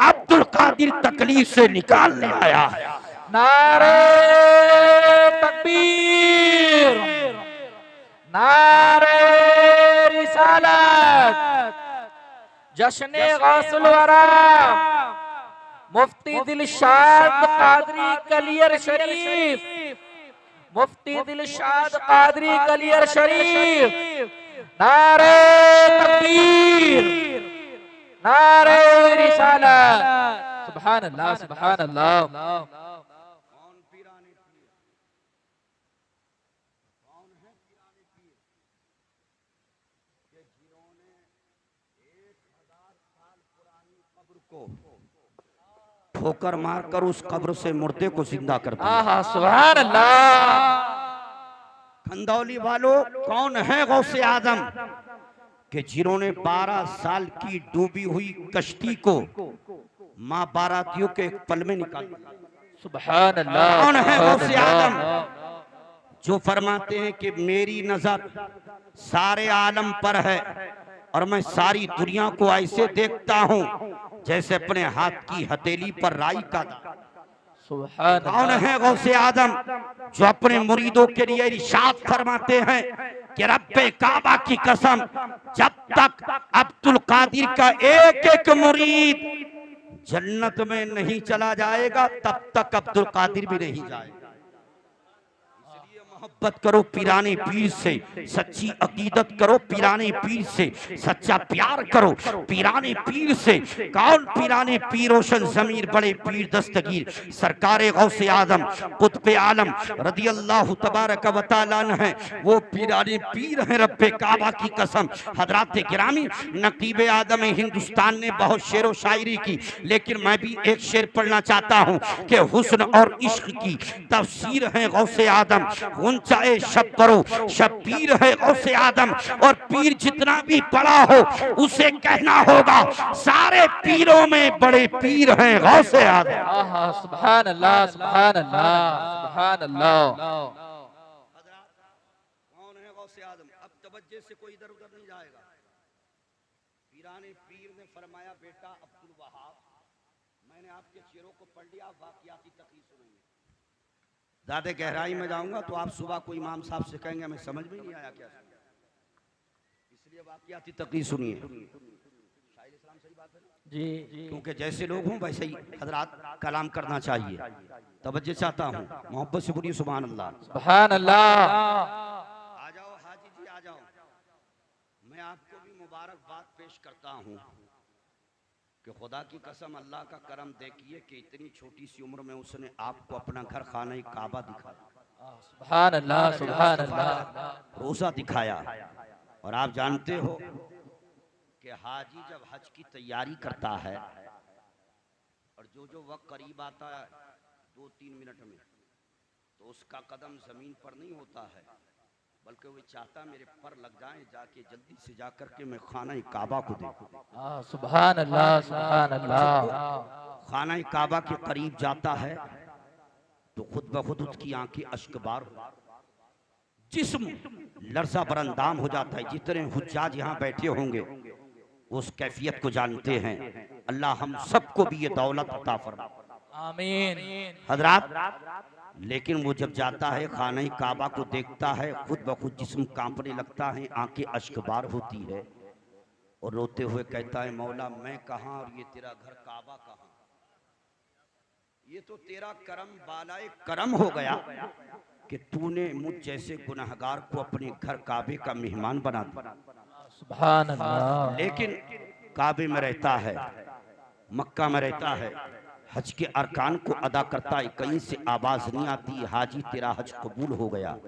अब्दुल कादिर तकलीफ से निकालने आया है। नारे तकबीर, नारे रिसालत, जश्ने गौसुल वरा, मुफ्ती दिलशाद कादरी कलियर शरीफ, मुफ्ती दिलशाद कादरी कलियर शरीफ, नारे तकबीर, नारे रिसालत। सुभान अल्लाह, सुभान अल्लाह। ठोकर मारकर उस कब्र से मुर्दे को जिंदा कर दिया। आहा सुभान अल्लाह। खंदौली वालों, कौन है गौसे आदम कि जिन्होंने 12 साल की डूबी हुई कश्ती को मां बारातियों के एक पल में निकाल दिया। सुभान अल्लाह। कौन है गौसे सुभान आदम जो फरमाते हैं कि मेरी नजर सारे आलम पर है और मैं सारी दुनिया को ऐसे देखता हूं जैसे अपने हाथ की हथेली पर राई का दाना। सुभान कौन है गौसे आदम जो अपने मुरीदों के लिए इरशाद फरमाते हैं कि रब्बे काबा की कसम, जब तक अब्दुल कादिर का एक एक मुरीद जन्नत में नहीं चला जाएगा तब तक अब्दुल कादिर भी नहीं जाएगा। मोहब्बत करो पीराने पीर से, सच्ची अकीदत करो पीराने पीर से, सच्चा प्यार करो पीराने पीर से। कौन पीराने पीर? रोशन ज़मीर बड़े पीर दस्तगीर सरकारे गौसे आदम कुतुब आलम रदी अल्लाह तबारक व तआला है, वो पीराने पीर हैं रब्बे काबा की कसम। हजरात गिरामी, नकीब आदम हिंदुस्तान ने बहुत शेर व शायरी की, लेकिन मैं भी एक शेर पढ़ना चाहता हूँ कि हुस्न और इश्क की तफसीर है गौसे आदम। चाहे शब करो, शबीर है गौसे आदम, और पीर जितना भी बड़ा हो उसे कहना होगा सारे पीरों में बड़े पीर हैं गौसे आदम। आहा सुभान अल्लाह। सुभान अल्लाह। सुभान अल्लाह। कौन है गौसे आदम? अब तवज्जो से कोई इधर उधर नहीं जाएगा। पीराने पीर ने फरमाया, बेटा अब्दुल वहाब, मैंने आपके शेरों को पढ़ लिया, वाक़ियाती तकरीर सुनेंगे। ज़्यादा गहराई में जाऊंगा तो आप सुबह को इमाम साहब से कहेंगे हमें समझ में नहीं आया क्या, इसलिए वाक़ियाती तकरीर सुनिए। शायद इस्लाम सही बात है ना जी, क्योंकि जैसे लोग हों वैसे ही हजरात कलाम करना चाहिए। तवज्जो चाहता हूँ, मोहब्बत से बोलिए सुभान अल्लाह। सुभान अल्लाह। आ जाओ हाजी जी, आ जाओ। मैं आपको भी मुबारकबाद पेश करता हूँ कि खुदा की कसम अल्लाह का करम देखिए कि इतनी छोटी सी उम्र में उसने आपको अपना घर खाना काबा दिखाया। सुभान अल्लाह। सुभान अल्लाह। रोजा दिखाया। और आप जानते हो कि हाजी जब हज की तैयारी करता है और जो वक्त करीब आता है 2-3 मिनट में, तो उसका कदम जमीन पर नहीं होता है, बल्कि वो चाहता मेरे पर लग जाए, जाके जल्दी से जाकर के मैं खाना काबा को देखूं। सुभान अल्लाह। सुभान अल्लाह। खाना काबा के करीब जाता है तो खुद ब खुद उसकी आंखें अश्कबार हो, जिस्म लर्जा बरंदाम हो जाता है। जितने हुज्जाज यहाँ बैठे होंगे उस कैफियत को जानते हैं। अल्लाह हम सबको भी ये दौलत अता फरमाए, आमीन। हजरात। लेकिन वो जब जाता है खाना काबा को देखता है, खुद ब खुद जिस्म कांपने लगता है, आंखें अश्कबार होती है और रोते हुए कहता है, मौला मैं कहाँ और ये तेरा घर काबा कहाँ? ये तो तेरा करम बालाए करम हो गया कि तूने मुझ जैसे गुनहगार को अपने घर काबे का मेहमान बना दिया। सुभान अल्लाह। लेकिन काबे में रहता है, मक्का में रहता है, हज के अरकान को अदा करता है, कहीं से आवाज नहीं आती हाजी तेरा हज कबूल हो गया।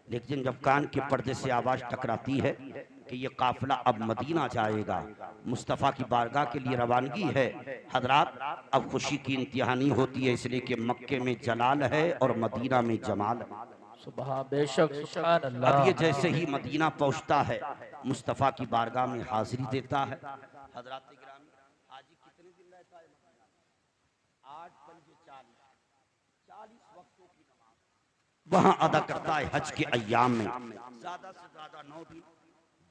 लेकिन जब कान के पर्दे से आवाज टकराती है कि ये काफिला अब मदीना जाएगा, मुस्तफ़ा की बारगाह के लिए रवानगी है, हजरात अब खुशी की इंतहा नहीं होती है, इसलिए कि मक्के में जलाल है और मदीना में जमाल है। सुभान बेशक। सुभान अल्लाह। अब ये जैसे ही मदीना पहुंचता है, मुस्तफ़ा की बारगाह में हाजिरी देता है। हजरात गिरामी, हाजी कितने दिन रहता है? 8-5-40 वक्तों की नमाज वहां अदा करता है। हज के अय्याम में ज्यादा से ज्यादा 9 दिन,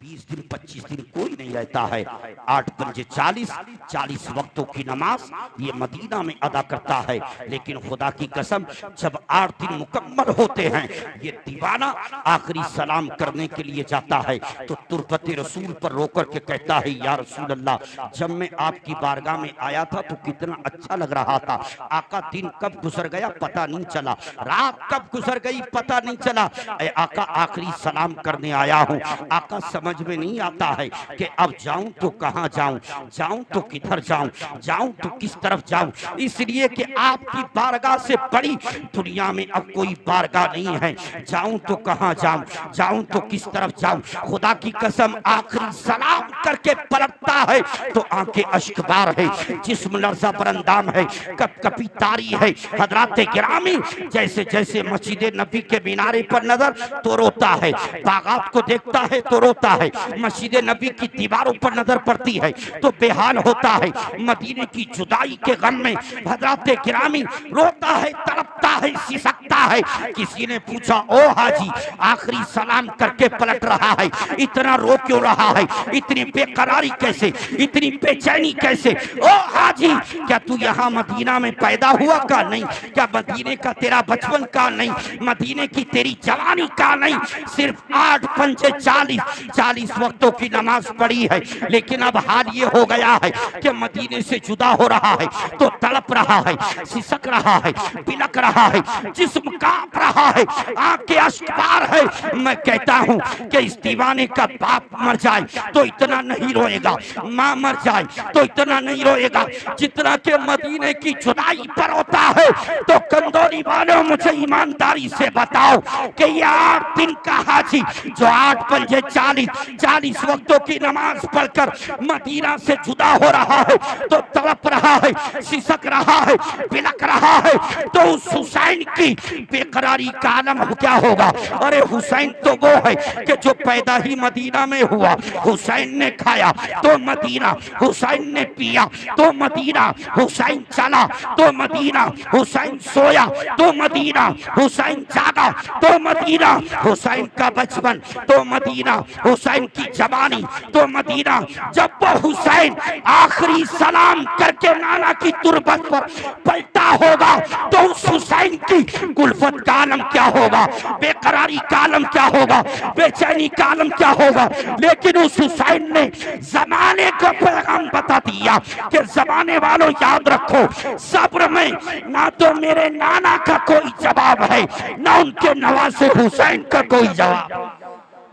20 दिन, 25 दिन कोई नहीं रहता है। 8-5-40 वक्तों की नमाज ये मदीना में अदा करता है। लेकिन खुदा की कसम जब 8 दिन मुकम्मल होते हैं, ये दीवाना आखिरी सलाम करने के लिए जाता है तो तुरबत रसूल पर रोकर के कहता है, या रसूल अल्लाह, जब मैं आपकी बारगाह में आया था तो कितना अच्छा लग रहा था। आका दिन कब गुजर गया पता नहीं चला, रात कब गुजर गई पता नहीं चला। आका आखिरी सलाम करने आया हूँ। आका समझ समझ में नहीं आता है कि अब जाऊं तो कहां जाऊं, जाऊं तो किधर जाऊं, जाऊं तो किस तरफ जाऊं। इसलिए कि आपकी बारगाह से बड़ी दुनिया में अब कोई बारगाह नहीं है। जाऊं तो कहां जाऊं, जाऊं तो किस तरफ जाऊं। खुदा की कसम आखिरी सलाम करके पलटता है तो आंखें अश्कबार है, जिस्म लर्ज़ा बरंदाम है, कपकपी तारी है। हजरात गिरामी जैसे जैसे मस्जिद नबी के मीनारे पर नजर तो रोता है, बागात को देखता है तो रोता है, मस्जिद नबी की दीवारों पर नजर पड़ती है तो बेहाल होता है। मदीने की जुदाई के गम में हजरात गिरामी रोता है, तड़पता है, सिसकता है। किसी ने पूछा, ओ हाजी आखिरी सलाम करके पलट रहा है, इतना रो क्यों रहा है, इतनी बेकरारी कैसे, इतनी बेचैनी कैसे? ओ हाजी क्या तू यहाँ मदीना में पैदा हुआ का नहीं? क्या मदीने का तेरा बचपन का नहीं? मदीने की तेरी जवानी का नहीं? सिर्फ 8 पंजे 40 वक्तों की नमाज पढ़ी है, लेकिन अब हाल ये हो गया है कि मदीने से जुदा हो रहा है तो तड़प रहा है, सिसक रहा है, बिलक रहा है, जिस्म कांप रहा है, आंखें अश्कबार है। मैं कहता हूँ कि इस दीवाने का बाप मर जाए तो इतना नहीं रोएगा, माँ मर जाए तो इतना नहीं रोएगा जितना के मदीने की जुदाई पर होता है। तो कंदौली वालों मुझे ईमानदारी से बताओ कि ये 8 दिन का हाजी जो 8 पंजे 40 वक्तों की नमाज पढ़कर मदीना से जुदा हो रहा है तो तड़प रहा है, सिसक रहा है, बिलक रहा है, तो उस हुसैन की बेकरारी का आलम क्या होगा? अरे हुसैन तो वो है कि जो पैदा ही मदीना में हुआ, हुसैन ने खाया तो मदीना, हुसैन ने पिया तो मदीना, हुसैन चला तो मदीना, हुसैन सोया तो मदीना, हुसैन जागा तो मदीना, हुसैन का बचपन तो मदीना, हुसैन की जवानी तो मदीना। जब वो हुसैन आखिरी सलाम करके नाना की तुरबत पर पलटा होगा तो उस हुसैन की गुल्फत का आलम क्या होगा, बेकरारी का आलम क्या होगा, बेचैनी का आलम क्या होगा। लेकिन उस हुसैन ने जमाने को पैगाम बता दिया कि जमाने वालों याद रखो, सब्र में ना तो मेरे नाना का कोई जवाब है, ना उनके नवासे हुसैन का कोई जवाब।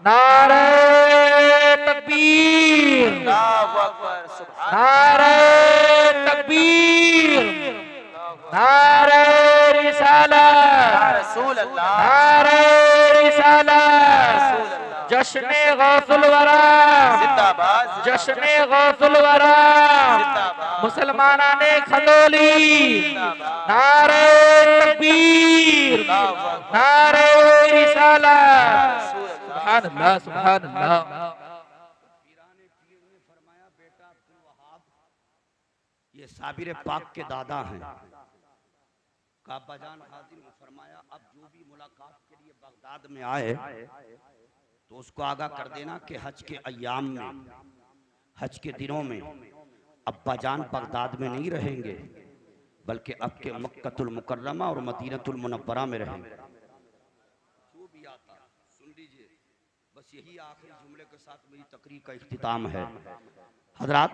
नारे तकबीर, अल्लाहु अकबर, सुभान नारे तकबीर, नारे रिसालत, रसूल अल्लाह, नारे रिसालत, जश्ने गौसुल वरा, जिंदाबाद, जश्ने गौसुल वरा, मुसलमानाने खंदौली, नारे तकबीर, नारे रिसालत। सुभान अल्लाह, सुभान अल्लाह। ये साबिर पाक के दादा हैं। काबा जान हाजिर ने फरमाया, अब जो भी मुलाकात के लिए बगदाद में आए तो उसको आगाह कर देना कि हज के अय्याम में, हज के दिनों में अब्बा जान बगदाद में नहीं रहेंगे, बल्कि अब के मक्कतुल मुकर्रमा और मदीनतुल मुनव्वरा में रहेंगे। जो भी आता सुन लीजिए, बस यही आखिरी जुमले के साथ मेरी तकरीर का इख्तिताम है। हजरात,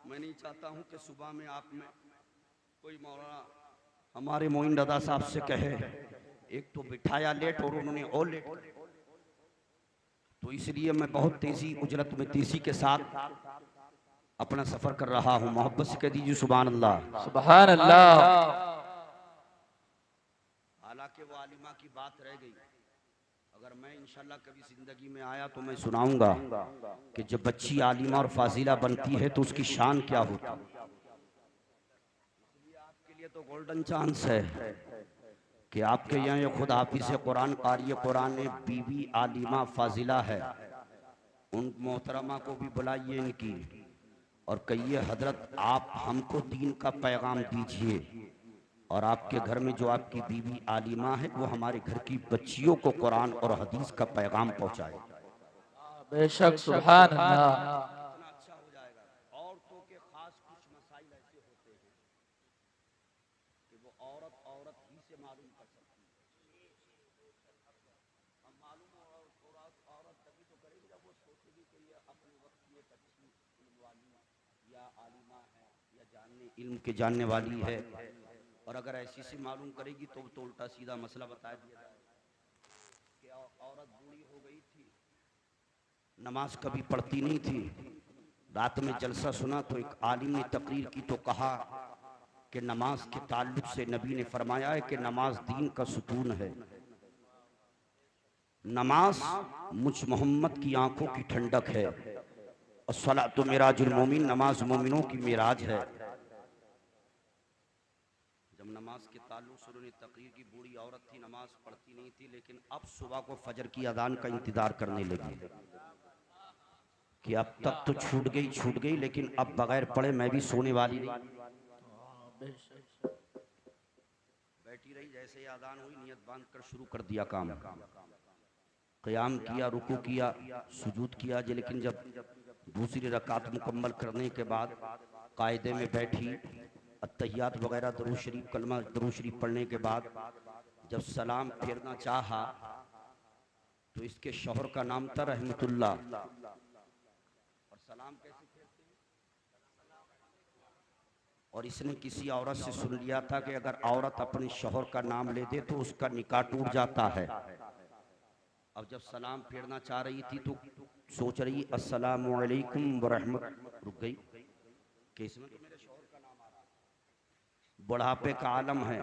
मैं नहीं चाहता हूं कि सुबह में आप में कोई मौलाना हमारे मोइन रजा साहब से कहे एक तो बिठाया लेट और उन्होंने और लेट, तो इसलिए मैं बहुत तेजी उजरत में तेजी के साथ अपना सफर कर रहा हूं। मोहब्बत से कह दीजिए सुभान अल्लाह, सुभान अल्लाह। हालांकि वो आलिमा की बात रह गई, अगर मैं इंशाल्लाह कभी जिंदगी में आया तो मैं सुनाऊंगा कि जब बच्ची आलिमा और फाजिला बनती है तो उसकी शान क्या होती है। आपके लिए तो गोल्डन चांस है कि आपके यहाँ ये खुद हाफिज़ कुरान कारी कुरान बीवी आलिमा फाजिला है, उन मोहतरमा को भी बुलाइए इनकी और कहिए हजरत आप हमको दीन का पैगाम दीजिए, और आपके घर में जो आपकी बीवी आलिमा है वो हमारे घर की बच्चियों को कुरान और हदीस का पैगाम पहुंचाए। बेशक, सुभान अल्लाह। अच्छा हो जाएगा। औरतों के खास कुछ मसाइल ऐसे होते हैं कि वो औरत ही से मालूम कर सकती है। हम मालूम औरत तभी तो करेगी जब वो सोचेगी कि ये अपने वक्त की एक अच्छी इल्म वाली या आलिमा है या इल्म के जानने वाली है, और अगर ऐसी से मालूम करेगी तो उल्टा सीधा मसला बता दिया जाए कि औरत बूढ़ी हो गई थी नमाज कभी पढ़ती नहीं थी। रात में जलसा सुना तो एक आलिम ने तकरीर की तो कहा कि नमाज के ताल्लुक से नबी ने फरमाया है कि नमाज दीन का सुतून है। नमाज मुझ मोहम्मद की आंखों की ठंडक है। और सलातो मिराजुल मोमिन, नमाज मोमिनों की मिराज है। जब नमाज के ताल्लुक से उन्होंने तकरीर की, बूढ़ी औरत थी, नमाज पढ़ती नहीं थी, लेकिन अब सुबह को फजर की अजान का इंतजार करने लगी कि अब तक तो छूट गई, लेकिन अब बगैर पढ़े मैं भी सोने वाली नहीं। बैठी रही, जैसे ही अजान हुई नियत बांध कर शुरू कर दिया काम। क़याम किया, रुकू किया, सुजूद किया, लेकिन जब दूसरी रकात मुकम्मल करने के बाद कायदे में बैठी, अत्तहियात वगैरह दरूद शरीफ, कलमा दरूद शरीफ पढ़ने के बाद जब सलाम फेरना चाहा तो इसके शौहर का नाम था रहमतुल्लाह। और सलाम कैसे फेरते हैं? और इसने किसी औरत से सुन लिया था कि अगर औरत अपने शौहर का नाम ले दे तो उसका निकाह टूट जाता है। अब जब सलाम फेरना चाह रही थी तो सोच रही अस्सलामु अलैकुम व रहमत, रुक गई कि इसमें तो मेरे शौहर का नाम आ रहा है। बुढ़ापे का आलम है,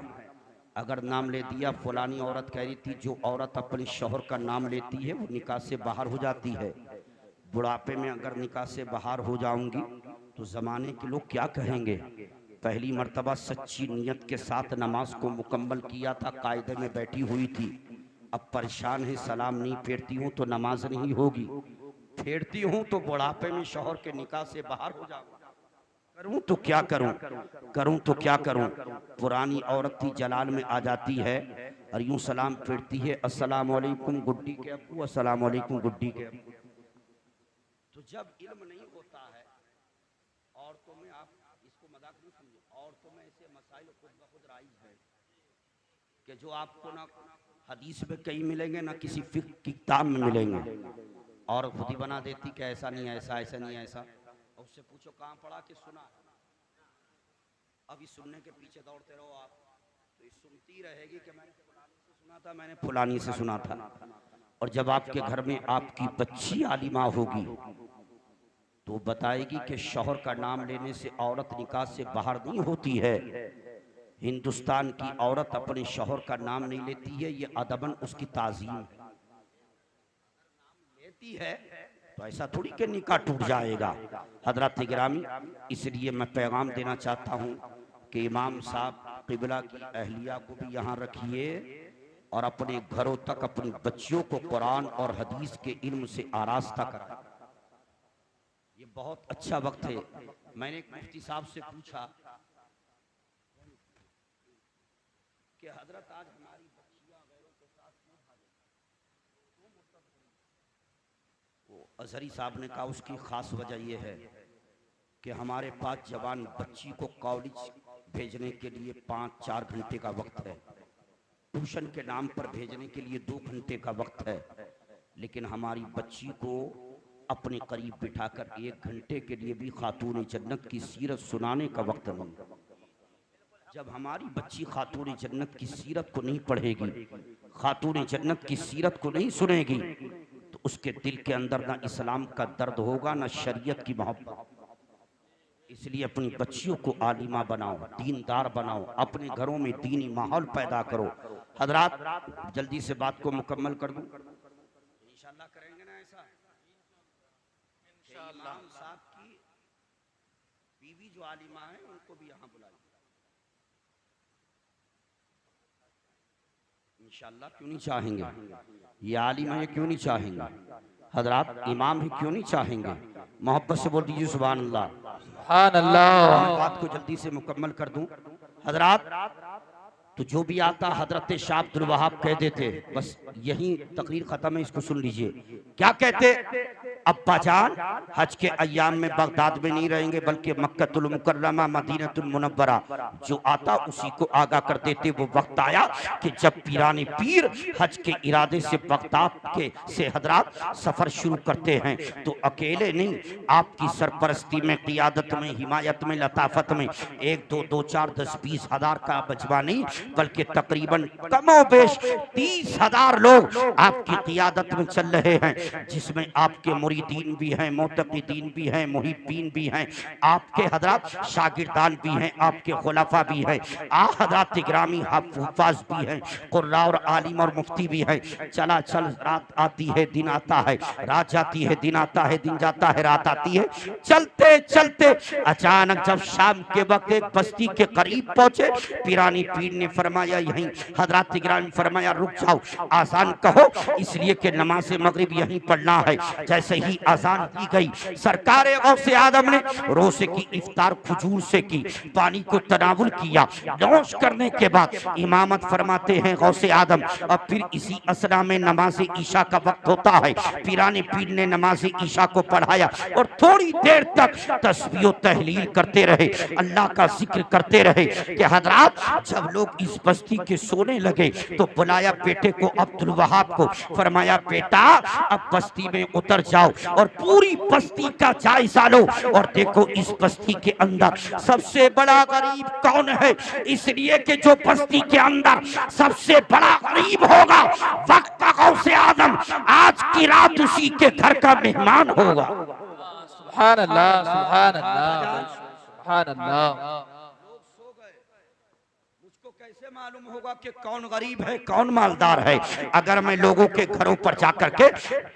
अगर नाम ले दिया, फलानी औरत कह रही थी जो औरत अपने शौहर का नाम लेती है वो निकाह से बाहर हो जाती है। बुढ़ापे में अगर निकाह से बाहर हो जाऊंगी तो ज़माने के लोग क्या कहेंगे। पहली मर्तबा सच्ची नीयत के साथ नमाज को मुकम्मल किया था, कायदे में बैठी हुई थी, अब परेशान है, सलाम नहीं फेरती हूँ तो नमाज नहीं होगी, फेरती हूँ तो बुढ़ापे में शौहर के निकाह से बाहर हो जाऊंगा, करूँ तो क्या करूँ तो क्या करूँ। पुरानी औरत थी, जलाल में आ जाती है और यूं सलाम फेरती है, अस्सलाम वालेकुम गुड्डी के अब्बू, अस्सलाम वालेकुम गुड्डी के अब्बू। तो जब इल्म नहीं होता है औरतों में, आप इसको मजाक नहीं समझो, औरतों में ऐसे मसाइल खुद ब खुद राइज है कि जो आपको ना हदीस में कहीं मिलेंगे ना किसी फिक्र की किताब में मिलेंगे। और खुद ही बना देती कि ऐसा नहीं ऐसा, ऐसा नहीं ऐसा। और उससे पूछो कहाँ पढ़ा कि सुना, अभी सुनने के पीछे दौड़ते रहो आप तो ये सुनती रहेगी कि मैंने फलानी से सुना था, मैंने फलानी से सुना था। और जब आपके घर में आपकी बच्ची आलिमा होगी तो बताएगी कि शौहर का नाम लेने से औरत निकाह से बाहर नहीं होती है। हिंदुस्तान की औरत अपने शौहर का नाम नहीं लेती है, ये अदबन उसकी ताज़ीम लेती है तो ऐसा थोड़ी कि निकाह टूट जाएगा। हजरत गिरामी, इसलिए मैं पैगाम देना चाहता हूँ कि इमाम साहब क़िबला की अहलिया को भी यहाँ रखिए और अपने घरों तक अपनी बच्चियों को कुरान और हदीस के इल्म से आरास्ता कराएं। ये बहुत अच्छा वक्त है। मैंने एक मुफ्ती साहब से पूछा कि हजरत आज हमारी बच्चियां गैरों के साथ क्यों भागी? वो अजहरी साहब ने कहा उसकी खास वजह यह है कि हमारे पास जवान बच्ची को कॉलेज भेजने के लिए 5-4 घंटे का वक्त है, ट्यूशन के नाम पर भेजने के लिए 2 घंटे का वक्त है, लेकिन हमारी बच्ची को अपने करीब बिठाकर 1 घंटे के लिए भी खातून जन्नत की सीरत सुनाने का वक्त नहीं। जब हमारी बच्ची खातून जन्नत की सीरत को नहीं पढ़ेगी, खातून जन्नत की सीरत को नहीं सुनेगी, तो उसके दिल के अंदर ना इस्लाम का दर्द होगा ना शरीयत की मोहब्बत। इसलिए अपनी बच्चियों को आलिमा बनाओ, दीनदार बनाओ, अपने घरों में दीनी माहौल पैदा करो। हजरात जल्दी से बात को मुकम्मल कर दूं, इंशाअल्लाह करेंगे ना ऐसा। इंशाअल्लाह साहब की बीवी जो आलिमा है उनको भी यहाँ बुलाइए इंशाअल्लाह। क्यों नहीं चाहेंगे? ये आलिमा है, क्यों नहीं चाहेंगे? हजरात इमाम ही क्यों नहीं चाहेंगे? मोहब्बत से बोल दीजिए सुभान अल्लाह। सुभान अल्लाह। मैं बात को जल्दी से मुकम्मल कर दूं। हजरात तो जो भी आता हजरत शाह अब्दुल वहाब कह देते, बस यही तकरीर खत्म है, इसको सुन लीजिए। क्या कहते? अब्बा जान हज के अय्याम में बगदाद में नहीं रहेंगे बल्कि मक्कतुल मुकर्रमा मदीनतुल मुनव्वरा, जो आता उसी को आगाह कर देते। वो वक्त आया कि जब पीराने पीर हज के इरादे से बगदाद के से हजरात सफर शुरू करते हैं तो अकेले नहीं, आपकी सरपरस्ती में, क़ियादत में, हिमायत में, लताफत में 1, 2, 2, 4, 10, 20 हज़ार का बजवा नहीं बल्कि तकरीबन कमोबेश 30,000 लोग आपकी क़ियादत में चल रहे हैं, जिसमें आपके मुरीदीन भी हैं, मोतक़ीदीन भी हैं, मुहिब्बीन भी हैं, आपके हजरत शागिर्दान भी हैं, आपके खुलाफा भी हैं, आ हजरत गिरामी हुफ़ाज़ भी हैं, कुर्रा और आलिम और मुफ्ती भी हैं। चला चल रात आती है दिन आता है, रात जाती है दिन आता है, दिन जाता है रात आती है। चलते चलते अचानक जब शाम के वक्त एक बस्ती के करीब पहुंचे, पीरानी पीर ने फरमाया यहीं, हजरत गिरामी फरमाया रुक जाओ, आजान कहो, इसलिए कि नमाज मगरिब यहीं पढ़ना है। जैसे ही आजान दी गई, सरकार गौसे आदम ने रोजे की इफ्तार खजूर से की, पानी को तनावुल किया, नौश करने के बाद इमामत फरमाते हैं गौसे आदम। अब फिर इसी असरा में नमाज ईशा का वक्त होता है। पीरानी पीर ने नमाज ईशा को पढ़ाया और थोड़ी देर तक तस्बीह और तहलील करते रहे, अल्लाह का जिक्र करते रहे कि हजरात जब लोग इस बस्ती के सोने लगे तो बुलाया बेटे को, अब्दुल वहाब को, फरमाया बेटा अब बस्ती में उतर जाओ और पूरी बस्ती का जायजा लो और देखो इस बस्ती के अंदर सबसे बड़ा गरीब कौन है। इसलिए कि जो बस्ती के अंदर सबसे बड़ा गरीब होगा वक्त का गौसे आदम आज की रात उसी के घर का मेहमान होगा। सुभान अल्लाह, सुभान अल्लाह, सुभान अल्लाह। कैसे मालूम होगा कि कौन गरीब है कौन मालदार है? अगर मैं लोगों के घरों पर जाकर के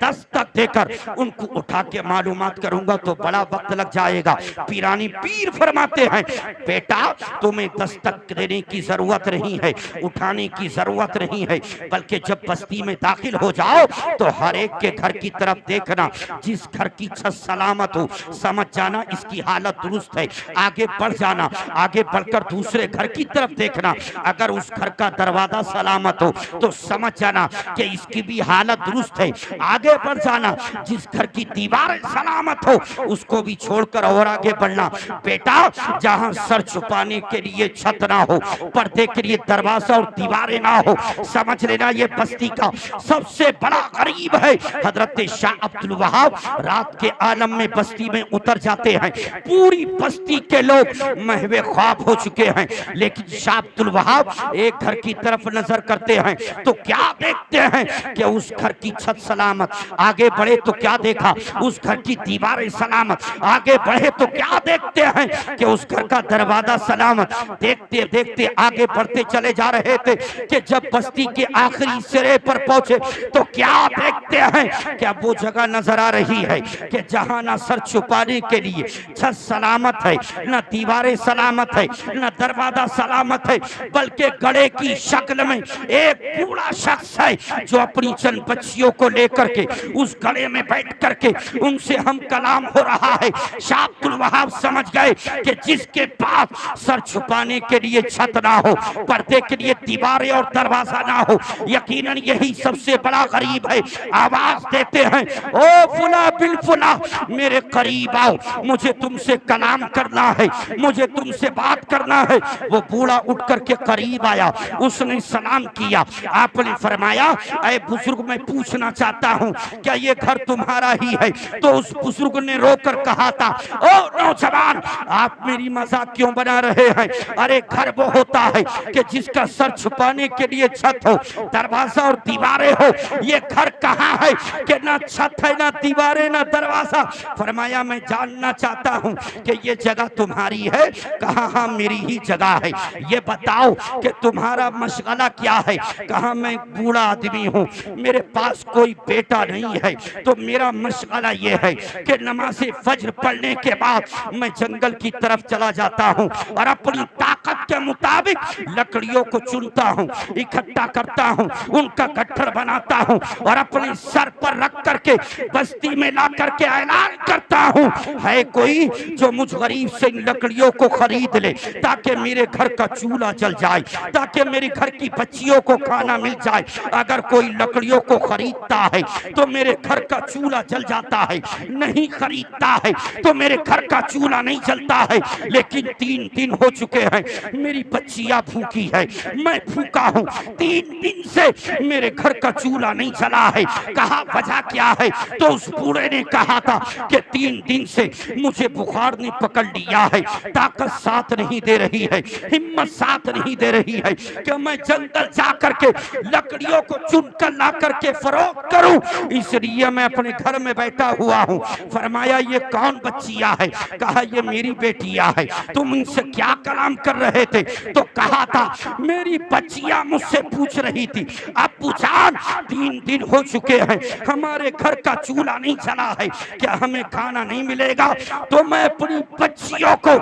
दस्तक देकर उनको उठा के मालूमात करूंगा तो बड़ा वक्त लग जाएगा। पीरानी पीर फरमाते हैं बेटा तुम्हें दस्तक देने की जरूरत नहीं है, उठाने की जरूरत नहीं है, बल्कि जब बस्ती में दाखिल हो जाओ तो हर एक के घर की तरफ देखना, जिस घर की छत सलामत हो समझ जाना इसकी हालत दुरुस्त है, आगे बढ़ जाना, आगे बढ़कर दूसरे घर की तरफ देखना, अगर उस घर का दरवाजा सलामत हो तो समझ जाना कि इसकी भी हालत दुरुस्त है, आगे बढ़ जाना, जिस घर की दीवारें सलामत हो उसको भी छोड़कर और आगे बढ़ना। बेटा जहां सर छुपाने के लिए छत ना हो, पर्दे के लिए दरवाजा और दीवारें ना हो, समझ लेना ये बस्ती का सबसे बड़ा गरीब है। हजरत शाह अब्दुल वहाब रात के आलम में बस्ती में उतर जाते हैं, पूरी बस्ती के लोग महवे ख्वाब हो चुके हैं, लेकिन शाह अब्दुल वहाब एक घर की तरफ नजर करते हैं तो क्या देखते हैं कि उस घर की छत सलामत, आगे बढ़े तो क्या देखा उस घर की दीवारें सलामत, आगे बढ़े तो क्या देखते हैं कि उस घर का दरवाजा सलामत। देखते देखते आगे बढ़ते चले जा रहे थे कि जब बस्ती के आखिरी सिरे पर पहुंचे तो क्या देखते हैं कि अब वो जगह नजर आ रही है कि जहां ना सर छुपाने के लिए छत सलामत है, ना दीवारें सलामत है, ना दरवाजा सलामत है, बल्कि गड़े की शक्ल में एक बूढ़ा शख्स है जो अपनी चंद बच्चियों को लेकर के उस गड़े में बैठ करके उनसे हम कलाम हो रहा है। शाह अब्दुल वहाब समझ गए कि जिसके पास सर छुपाने के लिए छत ना हो, पर्दे के लिए दीवारें और दरवाजा ना हो, यकीनन यही सबसे बड़ा गरीब है। आवाज देते हैं ओ फुला बिल फुला मेरे करीब आओ, मुझे तुमसे कलाम करना है, मुझे तुमसे बात करना है। वो बूढ़ा उठ करके करीब आया, उसने सलाम किया, आपने फरमाया ऐ बुजुर्ग मैं पूछना चाहता हूँ क्या ये घर तुम्हारा ही है? तो उस बुजुर्ग ने रोकर कहा था ओ नौजवान आप मेरी मजाक क्यों बना रहे हैं? अरे घर वो होता है कि जिसका सर छुपाने के लिए छत हो, दरवाजा और दीवारें हो। ये घर कहाँ है कि ना छत है, ना दीवारें, ना दरवाजा। फरमाया मैं जानना चाहता हूँ कि ये जगह तुम्हारी है? कहा हाँ मेरी ही जगह है। ये बताओ कि तुम्हारा मशगला क्या है? कहा मैं बूढ़ा आदमी हूँ, मेरे पास कोई बेटा नहीं है, तो मेरा मशगला ये है कि नमाज फज्र पढ़ने के बाद मैं जंगल की तरफ चला जाता हूँ और अपनी ताकत के मुताबिक लकड़ियों को चुनता हूँ, इकट्ठा करता हूँ, उनका गट्ठर बनाता हूँ और अपने सर पर रख करके बस्ती में ला करके ऐलान करता हूँ है कोई जो मुझ गरीब से इन लकड़ियों को खरीद ले ताकि मेरे घर का चूल्हा जल जाए, ताकि मेरे घर की बच्चियों को खाना मिल जाए। अगर कोई लकड़ियों को खरीदता है तो मेरे घर का चूल्हा जल जाता है, नहीं खरीदता है तो मेरे घर का चूल्हा नहीं जलता है। लेकिन 3 दिन हो चुके हैं, मेरी बच्चियां भूखी है, मैं भूखा हूँ, 3 दिन से मेरे घर का चूल्हा नहीं जला है। कहा वजह क्या है? तो उस बूढ़े ने कहा था कि 3 दिन से मुझे बुखार ने पकड़ लिया है, ताकत साथ नहीं दे रही है, हिम्मत साथ साथ नहीं दे रही है कि मैं जंगल जा करके लकड़ियों को चुन कर ला करके फरोख्त करूं, इसलिए मैं अपने घर में बैठा हुआ हूं। फरमाया ये कौन बच्चियां है? कहा ये मेरी बेटियां है। तुम इनसे क्या कलाम कर रहे थे? तो कहा था मेरी बच्चियां मुझसे पूछ रही थी अब्बू जान 3 दिन हो चुके हैं हमारे घर का चूल्हा नहीं जला है, क्या हमें खाना नहीं मिलेगा? तो मैं अपनी बच्चियों को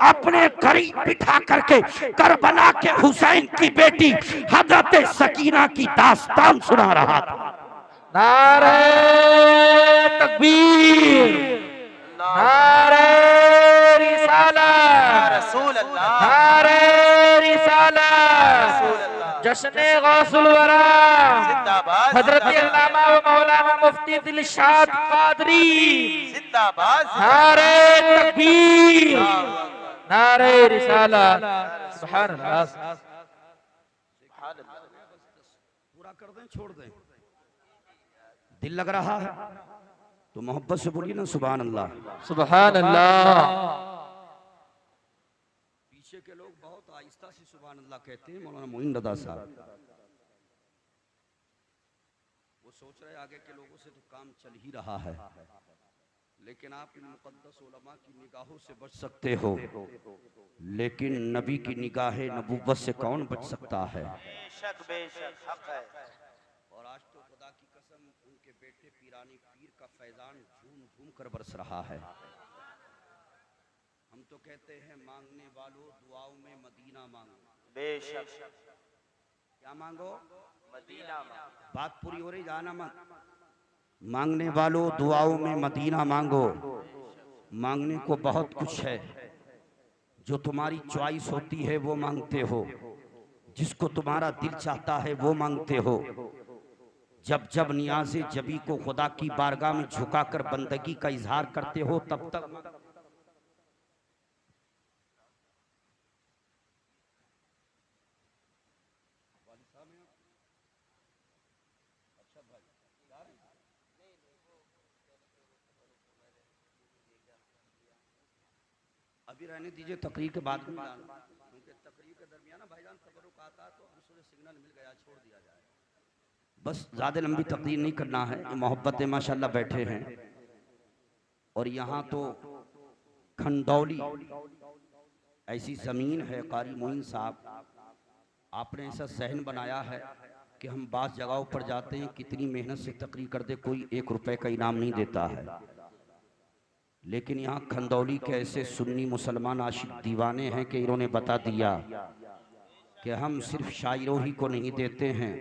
अपने करीब बिठा करके करबला के हुसैन की बेटी हजरत सकीना की दास्तान सुना रहा था। नारे तकबीर, नारे रिसालत, रसूल अल्लाह, नारे रिसालत, जश्न गौसुल वरा जिंदाबाद, हजरत अल्लामा व मौलाना मुफ्ती दिलशाद कादरी, जिंदाबाद, नारे तकबीर, नारे रिसालत। सुभान अल्लाह। पूरा कर दें, छोड़ दें? दिल लग रहा है तो मोहब्बत से बोलिए ना सुभान अल्लाह। सुभान अल्लाह। पीछे के लोग बहुत आहिस्ता से सुभान अल्लाह कहते हैं। मौलाना मोइन रजा साहब वो सोच रहे आगे के लोगों से तो काम चल ही रहा है, लेकिन आप इन मुक़द्दस उलमा की निगाहों से बच सकते हो, लेकिन नबी की निगाह नबूवत से कौन बच सकता है? बेशक हक है। और आज तो खुदा की कसम उनके बेटे पीरानी पीर का फैजान झूम झूम कर बरस रहा है। हम तो कहते हैं मांगने वालों दुआओं में मदीना मांगो। बेशक क्या मांगो? मदीना मांगो। बात पूरी हो रही, जाना मत। मांगने वालों दुआओं में मदीना मांगो। मांगने को बहुत कुछ है, जो तुम्हारी चॉइस होती है वो मांगते हो, जिसको तुम्हारा दिल चाहता है वो मांगते हो। जब जब नियाज़े जबी को खुदा की बारगाह में झुकाकर बंदगी का इजहार करते हो तब तक अभी रहने दीजिए, तकरीर के बाद में क्योंकि तकरीर के दरमियान भाईजान तबरुक आता तो हमसे सिग्नल मिल गया, छोड़ दिया जाए। बस ज़्यादा लंबी तकरीर नहीं करना है। मोहब्बत माशाल्लाह बैठे हैं और यहाँ तो खंडौली ऐसी ज़मीन है। कारी मोइन साहब आपने ऐसा सहन बनाया है कि हम बास जगहों पर जाते हैं, कितनी मेहनत से तकरीर कर दे, कोई 1 रुपए का इनाम नहीं देता है, लेकिन यहाँ खंदौली के ऐसे सुन्नी मुसलमान आशिक दीवाने हैं कि इन्होंने बता दिया कि हम सिर्फ शायरों ही को नहीं देते हैं,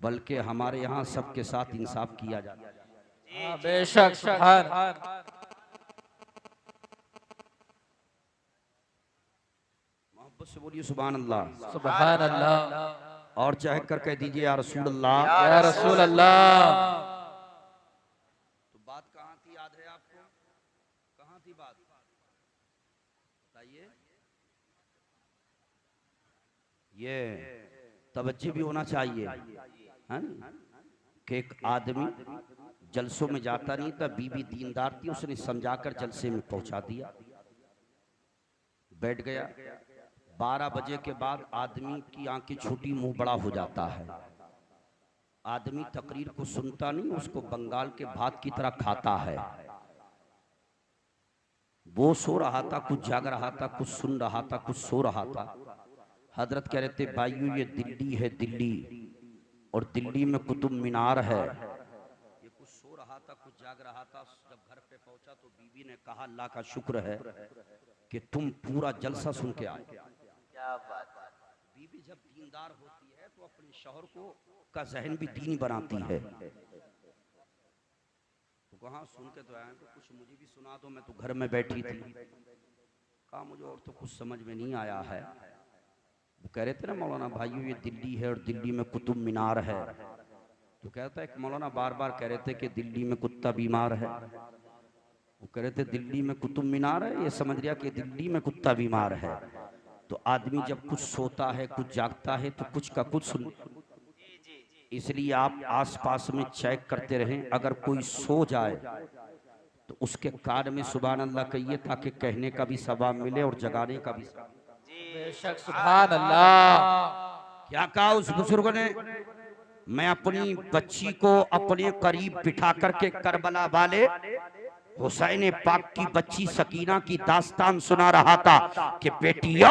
बल्कि हमारे यहाँ सबके साथ इंसाफ किया जाता है। बेशक। सुभान। मोहब्बत से बोलिए सुभान अल्लाह। सुभान अल्लाह। और चाहे कर कह दीजिए या रसूल अल्लाह। या रसूल अल्लाह। तो बात कहाँ थी, याद है आपको? कहाँ थी बात, बताइए? ये तवज्जो भी होना चाहिए, है ना? कि एक आदमी जलसों में जाता नहीं था, बीबी दीनदार थी, उसने समझाकर जलसे में पहुंचा दिया, बैठ गया। 12 बजे के बाद आदमी की आंखें छोटी, मुंह बड़ा हो जाता है। आदमी तकरीर को सुनता नहीं, उसको बंगाल के भात की तरह खाता है। वो सो रहा था, कुछ जाग रहा था, कुछ सुन रहा था, कुछ सो रहा था। हजरत कह रहे थे भाइयों ये दिल्ली है, दिल्ली, और दिल्ली में कुतुब मीनार है। ये कुछ सो रहा था, कुछ जाग रहा था। जब घर पे पहुंचा तो बीबी ने कहा अल्लाह का शुक्र है कि तुम पूरा जलसा सुन के आए। क्या बात। बीबी जब दीनदार होती है तो अपने शौहर को का जहन भी दीनी बनाती है। तो कहाँ सुन के तो आए, तो कुछ मुझे भी सुना दो, मैं तो घर में बैठी थी। कहा मुझे और तो कुछ समझ में नहीं आया है। वो कह रहे थे ना मौलाना भाइयों ये दिल्ली है और दिल्ली में कुतुब मीनार है। तो कहता है कि मौलाना बार बार कह रहे थे कि दिल्ली में कुत्ता बीमार है। वो कह रहे थे दिल्ली में कुतुब मीनार है, ये समझ लिया कि दिल्ली में कुत्ता बीमार है। तो आदमी जब कुछ सोता है, कुछ जागता है, तो कुछ का कुछ सुन। इसलिए आप आसपास में चेक करते रहें, अगर कोई सो जाए तो उसके कान में सुभान अल्लाह कहिए, ताकि कहने का भी सवाब मिले और जगाने का भी। जी बेशक सुभान अल्लाह। क्या कहा उस बुजुर्ग ने? मैं अपनी बच्ची को अपने करीब बिठा करके करबला वाले हुसैन पाक की बच्ची सकीना की दास्तान सुना रहा था कि बेटियों